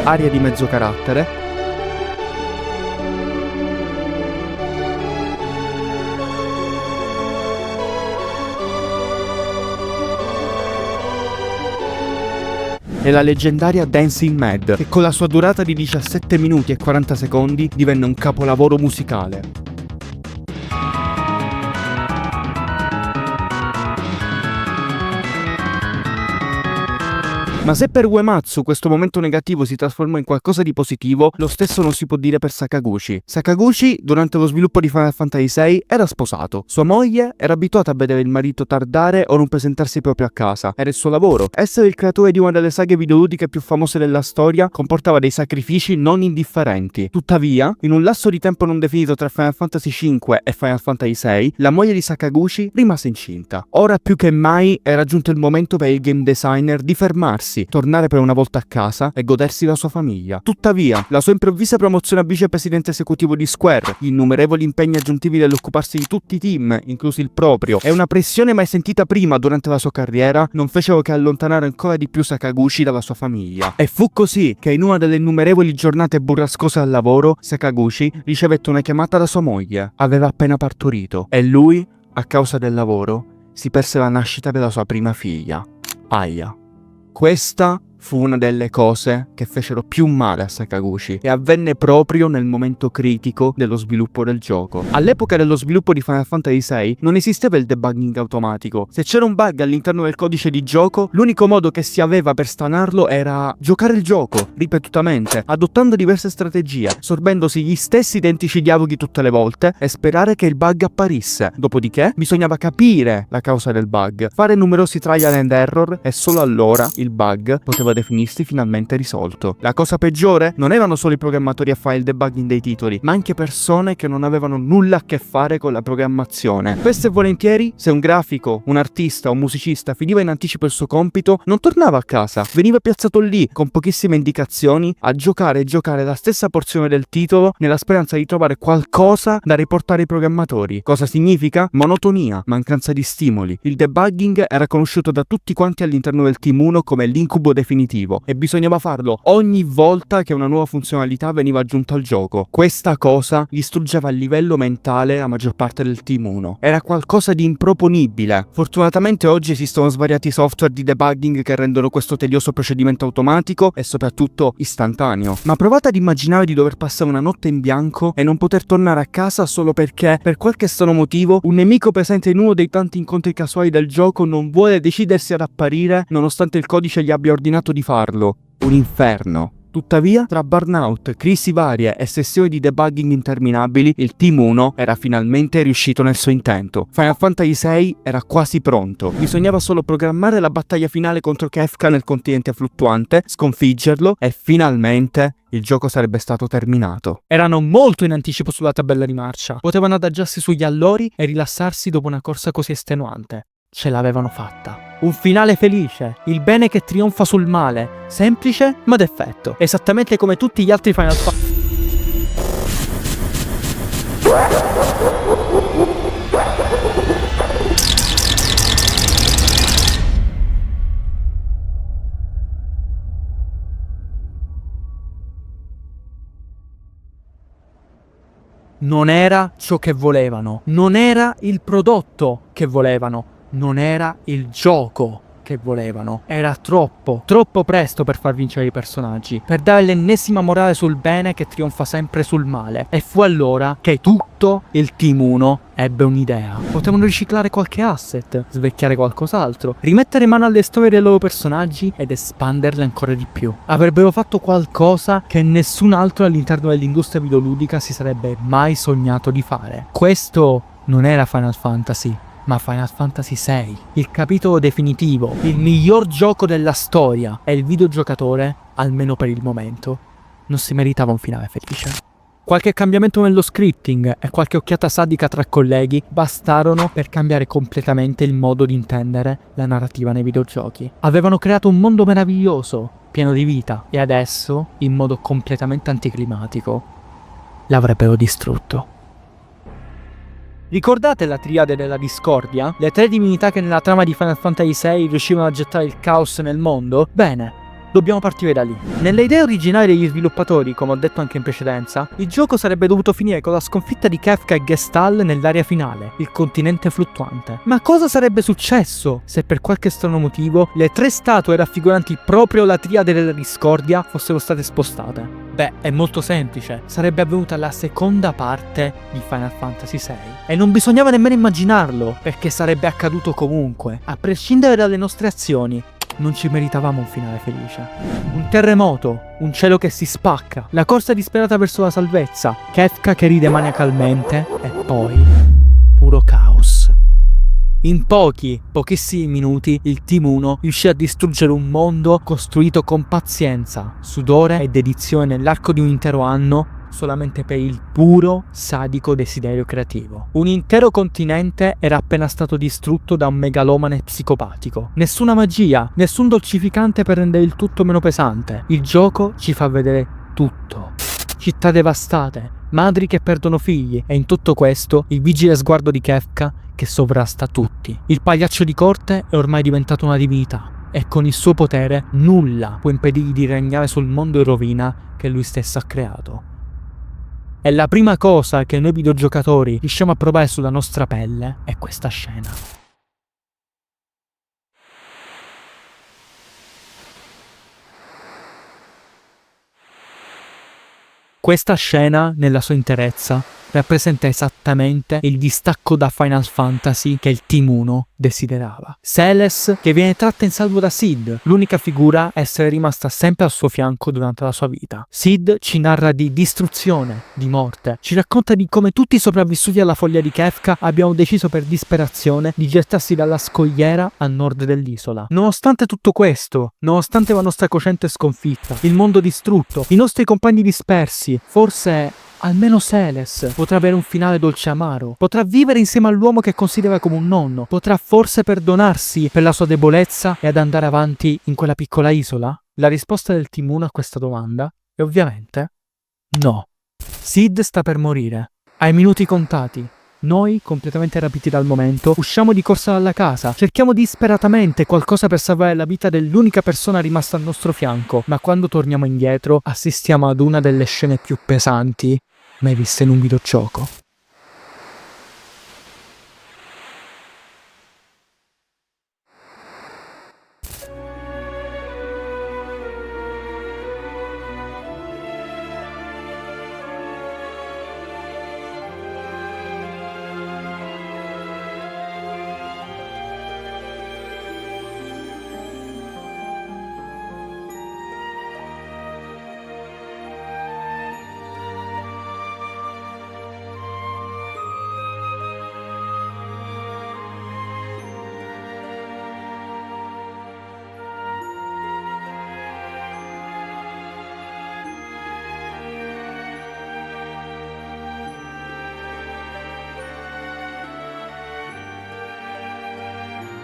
Aria di mezzo carattere, e la leggendaria Dancing Mad, che con la sua durata di 17 minuti e 40 secondi divenne un capolavoro musicale. Ma se per Uematsu questo momento negativo si trasformò in qualcosa di positivo, lo stesso non si può dire per Sakaguchi. Sakaguchi, durante lo sviluppo di Final Fantasy VI, era sposato. Sua moglie era abituata a vedere il marito tardare o non presentarsi proprio a casa. Era il suo lavoro. Essere il creatore di una delle saghe videoludiche più famose della storia comportava dei sacrifici non indifferenti. Tuttavia, in un lasso di tempo non definito tra Final Fantasy V e Final Fantasy VI, la moglie di Sakaguchi rimase incinta. Ora più che mai era giunto il momento per il game designer di fermarsi, tornare per una volta a casa e godersi la sua famiglia. Tuttavia, la sua improvvisa promozione a vicepresidente esecutivo di Square, gli innumerevoli impegni aggiuntivi dell'occuparsi di tutti i team, inclusi il proprio, e una pressione mai sentita prima durante la sua carriera, non fecero che allontanare ancora di più Sakaguchi dalla sua famiglia. E fu così che in una delle innumerevoli giornate burrascose al lavoro, Sakaguchi ricevette una chiamata da sua moglie. Aveva appena partorito e lui, a causa del lavoro, si perse la nascita della sua prima figlia, Aya. Questa fu una delle cose che fecero più male a Sakaguchi e avvenne proprio nel momento critico dello sviluppo del gioco. All'epoca dello sviluppo di Final Fantasy VI non esisteva il debugging automatico. Se c'era un bug all'interno del codice di gioco, l'unico modo che si aveva per stanarlo era giocare il gioco ripetutamente, adottando diverse strategie, sorbendosi gli stessi identici dialoghi tutte le volte e sperare che il bug apparisse. Dopodiché bisognava capire la causa del bug, fare numerosi trial and error e solo allora il bug poteva definirsi finalmente risolto. La cosa peggiore non erano solo i programmatori a fare il debugging dei titoli, ma anche persone che non avevano nulla a che fare con la programmazione. Spesso e volentieri, se un grafico, un artista o un musicista finiva in anticipo il suo compito, non tornava a casa, veniva piazzato lì con pochissime indicazioni a giocare e giocare la stessa porzione del titolo nella speranza di trovare qualcosa da riportare ai programmatori. Cosa significa? Monotonia, mancanza di stimoli. Il debugging era conosciuto da tutti quanti all'interno del Team 1 come l'incubo definitivo e bisognava farlo ogni volta che una nuova funzionalità veniva aggiunta al gioco. Questa cosa distruggeva a livello mentale la maggior parte del Team 1. Era qualcosa di improponibile. Fortunatamente oggi esistono svariati software di debugging che rendono questo tedioso procedimento automatico e soprattutto istantaneo. Ma provate ad immaginare di dover passare una notte in bianco e non poter tornare a casa solo perché, per qualche strano motivo, un nemico presente in uno dei tanti incontri casuali del gioco non vuole decidersi ad apparire nonostante il codice gli abbia ordinato di farlo. Un inferno. Tuttavia, tra burnout, crisi varie e sessioni di debugging interminabili, il Team 1 era finalmente riuscito nel suo intento. Final Fantasy VI era quasi pronto. Bisognava solo programmare la battaglia finale contro Kefka nel continente fluttuante, sconfiggerlo e finalmente il gioco sarebbe stato terminato. Erano molto in anticipo sulla tabella di marcia. Potevano adagiarsi sugli allori e rilassarsi dopo una corsa così estenuante. Ce l'avevano fatta. Un finale felice, il bene che trionfa sul male, semplice ma d'effetto, esattamente come tutti gli altri Final Fantasy. Non era ciò che volevano, non era il prodotto che volevano, non era il gioco che volevano. Era troppo presto per far vincere i personaggi, per dare l'ennesima morale sul bene che trionfa sempre sul male. E fu allora che tutto il Team 1 ebbe un'idea. Potevano riciclare qualche asset, svecchiare qualcos'altro, rimettere mano alle storie dei loro personaggi ed espanderle ancora di più. Avrebbero fatto qualcosa che nessun altro all'interno dell'industria videoludica si sarebbe mai sognato di fare. Questo non era Final Fantasy, ma Final Fantasy VI, il capitolo definitivo, il miglior gioco della storia, e il videogiocatore, almeno per il momento, non si meritava un finale felice. Qualche cambiamento nello scripting e qualche occhiata sadica tra colleghi bastarono per cambiare completamente il modo di intendere la narrativa nei videogiochi. Avevano creato un mondo meraviglioso, pieno di vita, e adesso, in modo completamente anticlimatico, l'avrebbero distrutto. Ricordate la triade della discordia? Le tre divinità che nella trama di Final Fantasy VI riuscivano a gettare il caos nel mondo? Bene, dobbiamo partire da lì. Nelle idee originali degli sviluppatori, come ho detto anche in precedenza, il gioco sarebbe dovuto finire con la sconfitta di Kefka e Gestalt nell'area finale, il continente fluttuante. Ma cosa sarebbe successo se per qualche strano motivo le tre statue raffiguranti proprio la triade della discordia fossero state spostate? Beh, è molto semplice, sarebbe avvenuta la seconda parte di Final Fantasy VI. E non bisognava nemmeno immaginarlo, perché sarebbe accaduto comunque, a prescindere dalle nostre azioni. Non ci meritavamo un finale felice. Un terremoto, un cielo che si spacca, la corsa disperata verso la salvezza, Kefka che ride maniacalmente e poi puro caos. In pochissimi minuti, il Team 1 riuscì a distruggere un mondo costruito con pazienza, sudore e dedizione nell'arco di un intero anno solamente per il puro, sadico desiderio creativo. Un intero continente era appena stato distrutto da un megalomane psicopatico. Nessuna magia, nessun dolcificante per rendere il tutto meno pesante. Il gioco ci fa vedere tutto. Città devastate, madri che perdono figli, e in tutto questo il vigile sguardo di Kefka che sovrasta tutti. Il pagliaccio di corte è ormai diventato una divinità, e con il suo potere nulla può impedirgli di regnare sul mondo in rovina che lui stesso ha creato. E la prima cosa che noi videogiocatori riusciamo a provare sulla nostra pelle è questa scena. Questa scena, nella sua interezza, rappresenta esattamente il distacco da Final Fantasy che il Team 1 desiderava. Celes che viene tratta in salvo da Sid, l'unica figura a essere rimasta sempre al suo fianco durante la sua vita. Sid ci narra di distruzione, di morte, ci racconta di come tutti i sopravvissuti alla follia di Kefka abbiano deciso per disperazione di gettarsi dalla scogliera a nord dell'isola. Nonostante tutto questo, nonostante la nostra cocente sconfitta, il mondo distrutto, i nostri compagni dispersi, forse almeno Celes potrà avere un finale dolce amaro, potrà vivere insieme all'uomo che considera come un nonno, potrà forse perdonarsi per la sua debolezza e ad andare avanti in quella piccola isola? La risposta del Team 1 a questa domanda è ovviamente no. Sid sta per morire, ai minuti contati. Noi, completamente rapiti dal momento, usciamo di corsa dalla casa, cerchiamo disperatamente qualcosa per salvare la vita dell'unica persona rimasta al nostro fianco, ma quando torniamo indietro assistiamo ad una delle scene più pesanti mai viste in un videogioco.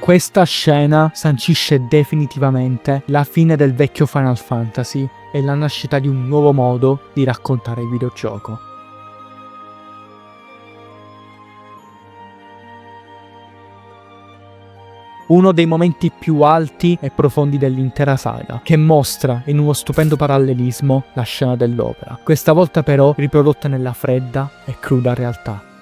Questa scena sancisce definitivamente la fine del vecchio Final Fantasy e la nascita di un nuovo modo di raccontare il videogioco. Uno dei momenti più alti e profondi dell'intera saga, che mostra in uno stupendo parallelismo la scena dell'opera, questa volta però riprodotta nella fredda e cruda realtà.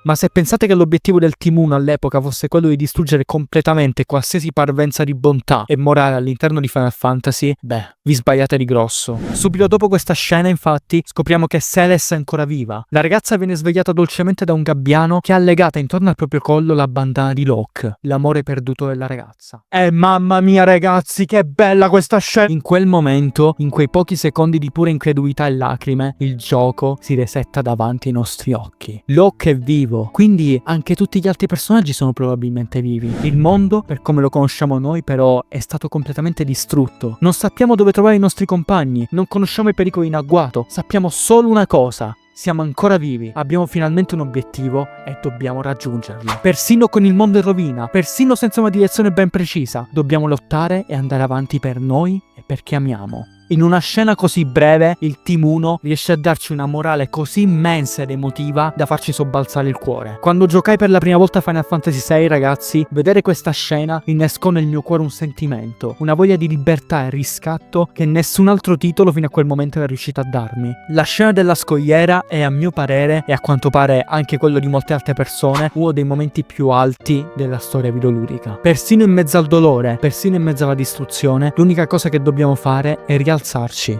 Ma se pensate che l'obiettivo del Team 1 all'epoca fosse quello di distruggere completamente qualsiasi parvenza di bontà e morale all'interno di Final Fantasy, beh, vi sbagliate di grosso. Subito dopo questa scena, infatti, scopriamo che Celes è ancora viva. La ragazza viene svegliata dolcemente da un gabbiano che ha legata intorno al proprio collo la bandana di Locke, l'amore perduto della ragazza. Mamma mia ragazzi, che bella questa scena! In quel momento, in quei pochi secondi di pura incredulità e lacrime, il gioco si resetta davanti ai nostri occhi. Locke è vivo. Quindi anche tutti gli altri personaggi sono probabilmente vivi. Il mondo, per come lo conosciamo noi, però è stato completamente distrutto. Non sappiamo dove trovare i nostri compagni, non conosciamo i pericoli in agguato, sappiamo solo una cosa: siamo ancora vivi, abbiamo finalmente un obiettivo e dobbiamo raggiungerlo. Persino con il mondo in rovina, persino senza una direzione ben precisa, dobbiamo lottare e andare avanti per noi e per chi amiamo. In una scena così breve, il Team 1 riesce a darci una morale così immensa ed emotiva da farci sobbalzare il cuore. Quando giocai per la prima volta Final Fantasy VI, ragazzi, vedere questa scena innescò nel mio cuore un sentimento, una voglia di libertà e riscatto che nessun altro titolo fino a quel momento era riuscito a darmi. La scena della scogliera è, a mio parere, e a quanto pare anche quello di molte altre persone, uno dei momenti più alti della storia videoludica. Persino in mezzo al dolore, persino in mezzo alla distruzione, l'unica cosa che dobbiamo fare è rialzarci,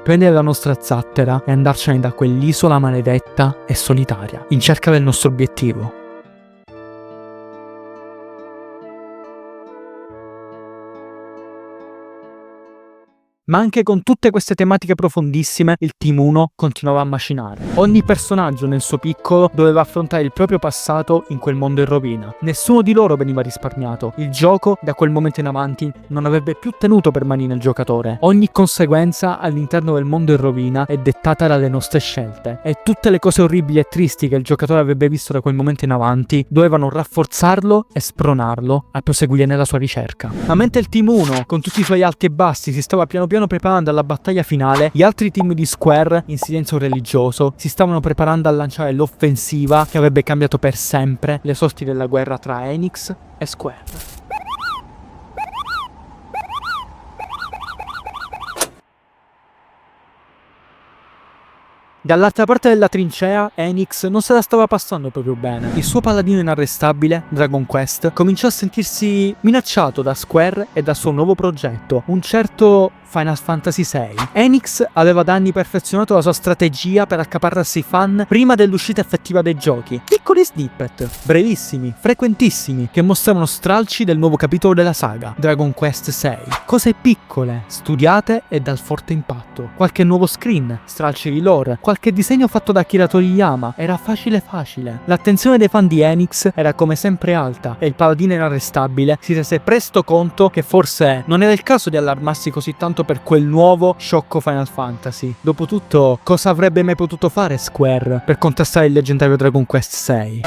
prendere la nostra zattera e andarcene da quell'isola maledetta e solitaria, in cerca del nostro obiettivo. Ma anche con tutte queste tematiche profondissime, il Team 1 continuava a macinare. Ogni personaggio nel suo piccolo doveva affrontare il proprio passato in quel mondo in rovina. Nessuno di loro veniva risparmiato. Il gioco, da quel momento in avanti, non avrebbe più tenuto per mani nel giocatore. Ogni conseguenza all'interno del mondo in rovina è dettata dalle nostre scelte. E tutte le cose orribili e tristi che il giocatore avrebbe visto da quel momento in avanti dovevano rafforzarlo e spronarlo a proseguire nella sua ricerca. Ma mentre il Team 1, con tutti i suoi alti e bassi, si stava piano piano preparando alla battaglia finale, gli altri team di Square, in silenzio religioso, si stavano preparando a lanciare l'offensiva che avrebbe cambiato per sempre le sorti della guerra tra Enix e Square. Dall'altra parte della trincea, Enix non se la stava passando proprio bene. Il suo paladino inarrestabile, Dragon Quest, cominciò a sentirsi minacciato da Square e dal suo nuovo progetto, un certo Final Fantasy VI. Enix aveva da anni perfezionato la sua strategia per accaparrarsi i fan prima dell'uscita effettiva dei giochi. Piccoli snippet, brevissimi, frequentissimi, che mostravano stralci del nuovo capitolo della saga, Dragon Quest VI. Cose piccole, studiate e dal forte impatto. Qualche nuovo screen, stralci di lore, qualche disegno fatto da Akira Toriyama. Era facile. L'attenzione dei fan di Enix era come sempre alta e il paladino inarrestabile si rese presto conto che forse non era il caso di allarmarsi così tanto per quel nuovo sciocco Final Fantasy. Dopotutto, cosa avrebbe mai potuto fare Square per contrastare il leggendario Dragon Quest VI?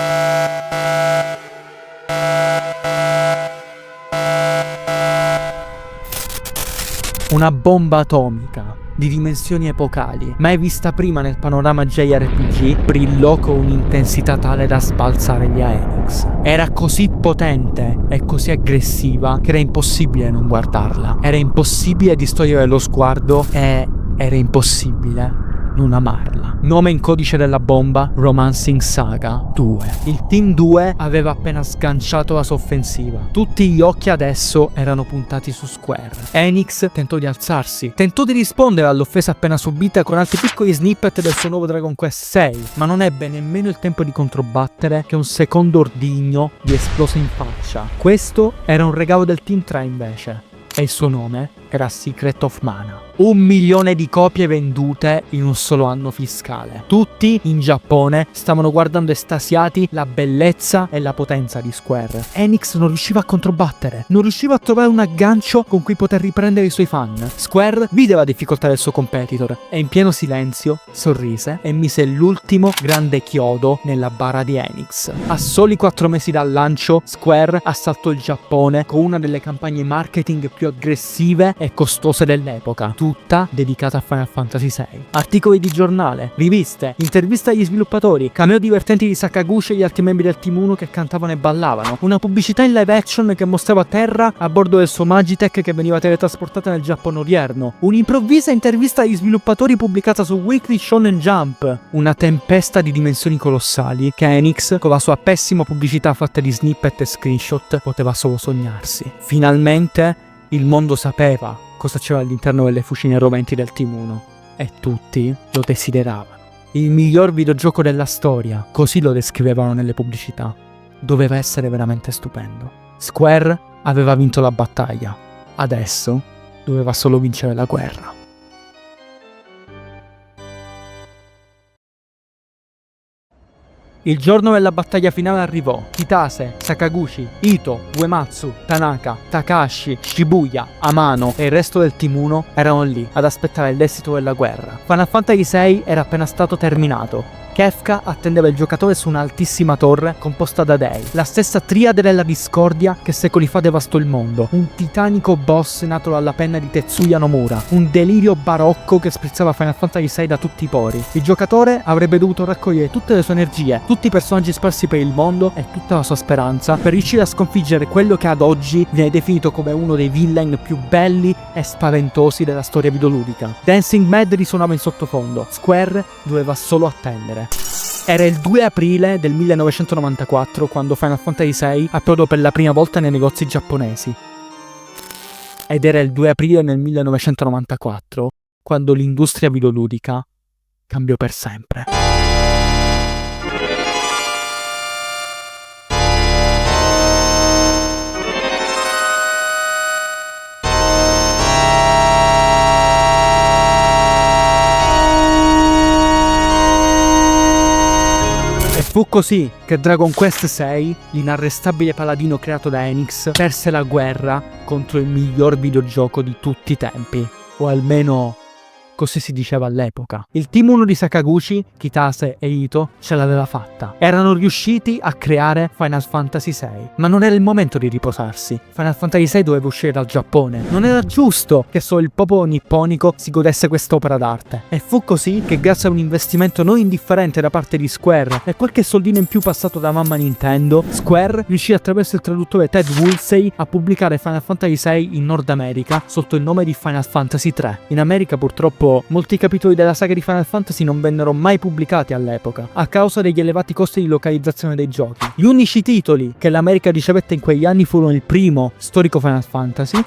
Una bomba atomica di dimensioni epocali, mai vista prima nel panorama JRPG, brillò con un'intensità tale da sbalzare gli Enix. Era così potente e così aggressiva che era impossibile non guardarla. Era impossibile distogliere lo sguardo e era impossibile non amarla. Nome in codice della bomba: Romancing Saga 2. Il Team 2 aveva appena sganciato la sua offensiva. Tutti gli occhi adesso erano puntati su Square. Enix tentò di alzarsi, tentò di rispondere all'offesa appena subita con altri piccoli snippet del suo nuovo Dragon Quest VI, ma non ebbe nemmeno il tempo di controbattere che un secondo ordigno gli esplose in faccia. Questo era un regalo del Team 3 invece, e il suo nome era Secret of Mana. 1 milione di copie vendute in un solo anno fiscale. Tutti in Giappone stavano guardando estasiati la bellezza e la potenza di Square. Enix non riusciva a controbattere, non riusciva a trovare un aggancio con cui poter riprendere i suoi fan. Square vide la difficoltà del suo competitor e in pieno silenzio sorrise e mise l'ultimo grande chiodo nella bara di Enix. A soli 4 mesi dal lancio, Square assaltò il Giappone con una delle campagne marketing più aggressive e costose dell'epoca, tutta dedicata a Final Fantasy VI. Articoli di giornale, riviste, interviste agli sviluppatori, cameo divertenti di Sakaguchi e gli altri membri del Team 1 che cantavano e ballavano, una pubblicità in live action che mostrava Terra a bordo del suo Magitech che veniva teletrasportata nel Giappone odierno, un'improvvisa intervista agli sviluppatori pubblicata su Weekly Shonen Jump, una tempesta di dimensioni colossali che Enix, con la sua pessima pubblicità fatta di snippet e screenshot, poteva solo sognarsi. Finalmente il mondo sapeva cosa c'era all'interno delle fucine roventi del Team 1 e tutti lo desideravano. Il miglior videogioco della storia, così lo descrivevano nelle pubblicità. Doveva essere veramente stupendo. Square aveva vinto la battaglia, adesso doveva solo vincere la guerra. Il giorno della battaglia finale arrivò. Kitase, Sakaguchi, Ito, Uematsu, Tanaka, Takahashi, Shibuya, Amano e il resto del Team 1 erano lì ad aspettare l'esito della guerra. Final Fantasy VI era appena stato terminato. Kefka attendeva il giocatore su un'altissima torre composta da dei, la stessa triade della discordia che secoli fa devastò il mondo, un titanico boss nato dalla penna di Tetsuya Nomura, un delirio barocco che sprizzava Final Fantasy VI da tutti i pori. Il giocatore avrebbe dovuto raccogliere tutte le sue energie, tutti i personaggi sparsi per il mondo e tutta la sua speranza per riuscire a sconfiggere quello che ad oggi viene definito come uno dei villain più belli e spaventosi della storia videoludica. Dancing Mad risuonava in sottofondo, Square doveva solo attendere. Era il 2 aprile del 1994 quando Final Fantasy VI approdò per la prima volta nei negozi giapponesi. Ed era il 2 aprile del 1994 quando l'industria videoludica cambiò per sempre. Fu così che Dragon Quest VI, l'inarrestabile paladino creato da Enix, perse la guerra contro il miglior videogioco di tutti i tempi, o almeno così si diceva all'epoca. Il Team 1 di Sakaguchi, Kitase e Ito ce l'aveva fatta. Erano riusciti a creare Final Fantasy VI, ma non era il momento di riposarsi. Final Fantasy VI doveva uscire dal Giappone. Non era giusto che solo il popolo nipponico si godesse quest'opera d'arte. E fu così che grazie a un investimento non indifferente da parte di Square e qualche soldino in più passato da mamma Nintendo, Square riuscì attraverso il traduttore Ted Woolsey a pubblicare Final Fantasy VI in Nord America sotto il nome di Final Fantasy III. In America purtroppo molti capitoli della saga di Final Fantasy non vennero mai pubblicati all'epoca, a causa degli elevati costi di localizzazione dei giochi. Gli unici titoli che l'America ricevette in quegli anni furono il primo, storico Final Fantasy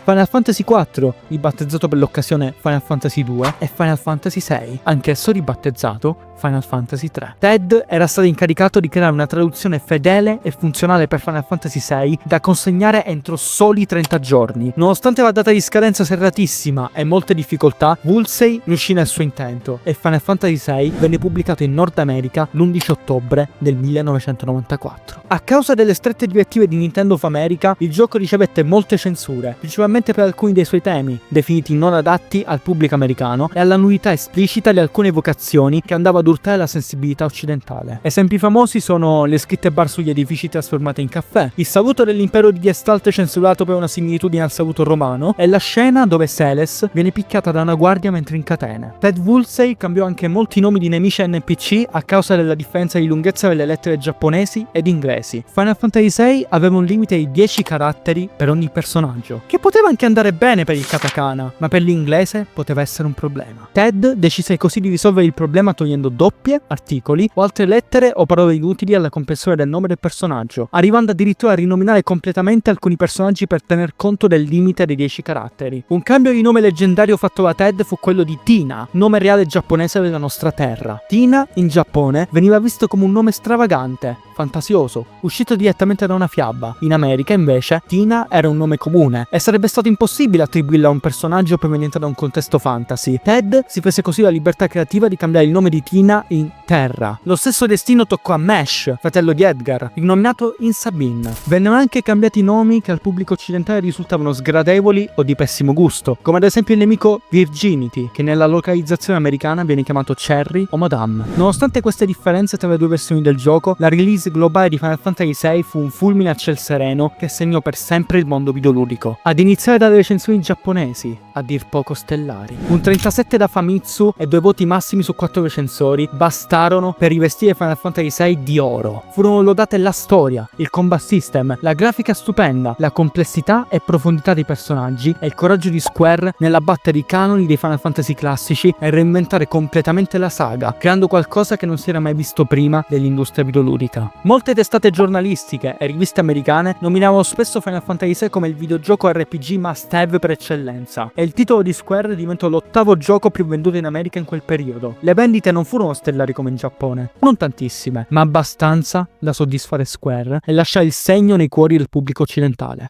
IV, ribattezzato per l'occasione Final Fantasy II, e Final Fantasy VI, anch'esso ribattezzato Final Fantasy III. Ted era stato incaricato di creare una traduzione fedele e funzionale per Final Fantasy VI da consegnare entro soli 30 giorni. Nonostante la data di scadenza serratissima e molte difficoltà, Woolsey riuscì nel suo intento e Final Fantasy VI venne pubblicato in Nord America l'11 ottobre del 1994. A causa delle strette direttive di Nintendo of America, il gioco ricevette molte censure, principalmente per alcuni dei suoi temi, definiti non adatti al pubblico americano, e alla nudità esplicita di alcune evocazioni che andava ad urtare la sensibilità occidentale. Esempi famosi sono le scritte bar sugli edifici trasformate in caffè, il saluto dell'impero di Gestalt censurato per una similitudine al saluto romano, e la scena dove Celes viene picchiata da una guardia mentre in catene. Ted Woolsey cambiò anche molti nomi di nemici NPC a causa della differenza di lunghezza delle lettere giapponesi ed inglesi. Final Fantasy VI aveva un limite di 10 caratteri per ogni personaggio, che poteva anche andare bene per il katakana, ma per l'inglese poteva essere un problema. Ted decise così di risolvere il problema togliendo doppie, articoli o altre lettere o parole inutili alla compressione del nome del personaggio, arrivando addirittura a rinominare completamente alcuni personaggi per tener conto del limite dei 10 caratteri. Un cambio di nome leggendario fatto da Ted fu quello di Tina, nome reale giapponese della nostra terra. Tina, in Giappone, veniva visto come un nome stravagante, fantasioso, uscito direttamente da una fiaba. In America, invece, Tina era un nome comune e sarebbe stato impossibile attribuirla a un personaggio proveniente da un contesto fantasy. Ted si prese così la libertà creativa di cambiare il nome di Tina in Terra. Lo stesso destino toccò a Mesh, fratello di Edgar, rinominato in Sabine. Vennero anche cambiati nomi che al pubblico occidentale risultavano sgradevoli o di pessimo gusto, come ad esempio il nemico Virginity, che nella localizzazione americana viene chiamato Cherry o Madame. Nonostante queste differenze tra le due versioni del gioco, la release globale di Final Fantasy VI fu un fulmine a ciel sereno che segnò per sempre il mondo videoludico. Ad iniziare dalle recensioni giapponesi, a dir poco stellari. Un 37 da Famitsu e 2 voti massimi su 4 recensori bastarono per rivestire Final Fantasy VI di oro. Furono lodate la storia, il combat system, la grafica stupenda, la complessità e profondità dei personaggi e il coraggio di Square nell'abbattere i canoni dei Final Fantasy classici e reinventare completamente la saga, creando qualcosa che non si era mai visto prima dell'industria videoludica. Molte testate giornalistiche e riviste americane nominavano spesso Final Fantasy VI come il videogioco RPG must-have per eccellenza, e il titolo di Square diventò l'8º gioco più venduto in America in quel periodo. Le vendite non furono stellari come in Giappone, non tantissime, ma abbastanza da soddisfare Square e lasciare il segno nei cuori del pubblico occidentale.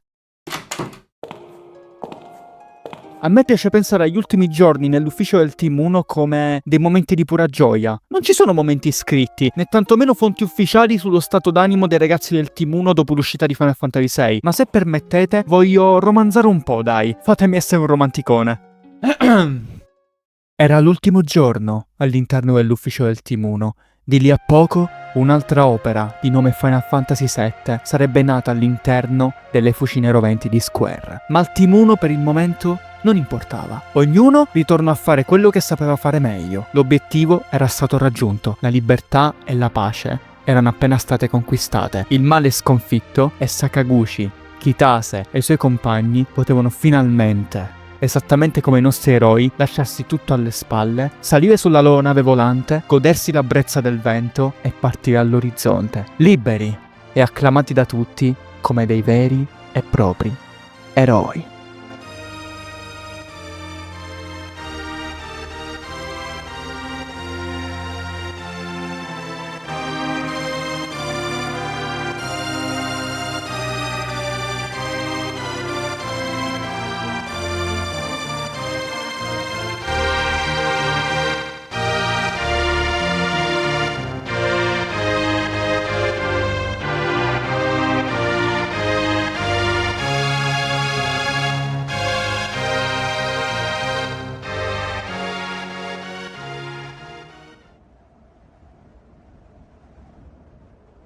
A me piace pensare agli ultimi giorni nell'ufficio del Team 1 come dei momenti di pura gioia. Non ci sono momenti scritti, né tantomeno fonti ufficiali sullo stato d'animo dei ragazzi del Team 1 dopo l'uscita di Final Fantasy VI, ma se permettete voglio romanzare un po', dai. Fatemi essere un romanticone. Era l'ultimo giorno all'interno dell'ufficio del Team 1. Di lì a poco un'altra opera di nome Final Fantasy VII sarebbe nata all'interno delle fucine roventi di Square. Ma al Team 1 per il momento non importava. Ognuno ritornò a fare quello che sapeva fare meglio. L'obiettivo era stato raggiunto. La libertà e la pace erano appena state conquistate. Il male sconfitto e Sakaguchi, Kitase e i suoi compagni potevano finalmente, esattamente come i nostri eroi, lasciarsi tutto alle spalle, salire sulla loro nave volante, godersi la brezza del vento e partire all'orizzonte, liberi e acclamati da tutti come dei veri e propri eroi.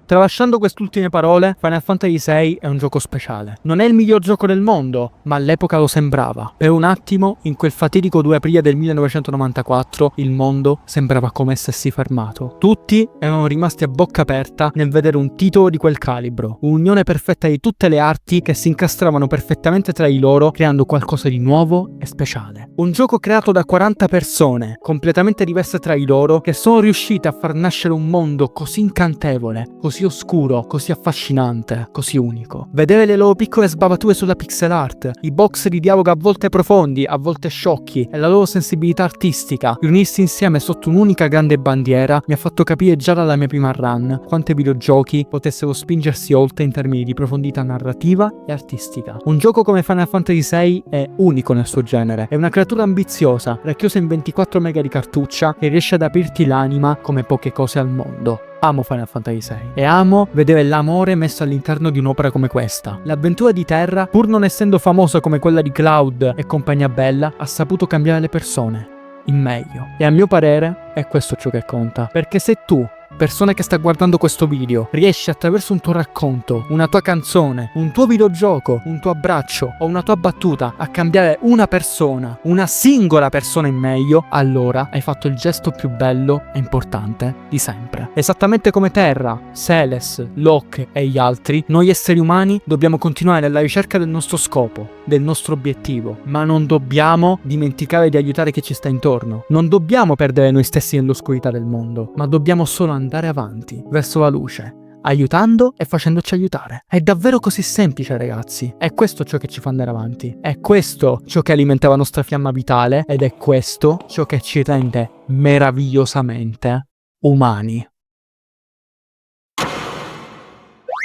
Tralasciando queste ultime parole, Final Fantasy VI è un gioco speciale. Non è il miglior gioco del mondo, ma all'epoca lo sembrava. Per un attimo, in quel fatidico 2 aprile del 1994, il mondo sembrava come essersi fermato. Tutti erano rimasti a bocca aperta nel vedere un titolo di quel calibro, un'unione perfetta di tutte le arti che si incastravano perfettamente tra di loro, creando qualcosa di nuovo e speciale. Un gioco creato da 40 persone, completamente diverse tra di loro, che sono riuscite a far nascere un mondo così incantevole, così oscuro, così affascinante, così unico. Vedere le loro piccole sbavature sulla pixel art, i box di dialogo a volte profondi, a volte sciocchi, e la loro sensibilità artistica riunirsi insieme sotto un'unica grande bandiera mi ha fatto capire già dalla mia prima run quanto i videogiochi potessero spingersi oltre in termini di profondità narrativa e artistica. Un gioco come Final Fantasy VI è unico nel suo genere, è una creatura ambiziosa, racchiusa in 24 mega di cartuccia che riesce ad aprirti l'anima come poche cose al mondo. Amo Final Fantasy VI e amo vedere l'amore messo all'interno di un'opera come questa. L'avventura di Terra, pur non essendo famosa come quella di Cloud e compagnia bella, ha saputo cambiare le persone in meglio. E a mio parere è questo ciò che conta, perché se tu, persona che sta guardando questo video, riesci attraverso un tuo racconto, una tua canzone, un tuo videogioco, un tuo abbraccio o una tua battuta a cambiare una persona, una singola persona in meglio, allora hai fatto il gesto più bello e importante di sempre. Esattamente come Terra, Celes, Locke e gli altri, noi esseri umani dobbiamo continuare nella ricerca del nostro scopo, del nostro obiettivo, ma non dobbiamo dimenticare di aiutare chi ci sta intorno. Non dobbiamo perdere noi stessi nell'oscurità del mondo, ma dobbiamo solo andare avanti, verso la luce, aiutando e facendoci aiutare. È davvero così semplice, ragazzi. È questo ciò che ci fa andare avanti. È questo ciò che alimenta la nostra fiamma vitale ed è questo ciò che ci rende meravigliosamente umani.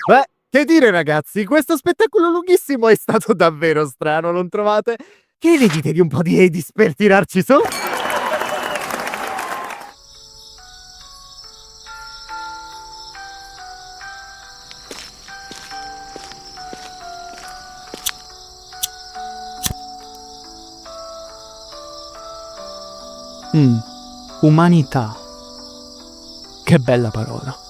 Beh, che dire ragazzi, questo spettacolo lunghissimo è stato davvero strano, non trovate? Che ne dite di un po' di Hades per tirarci su? Umanità. Che bella parola.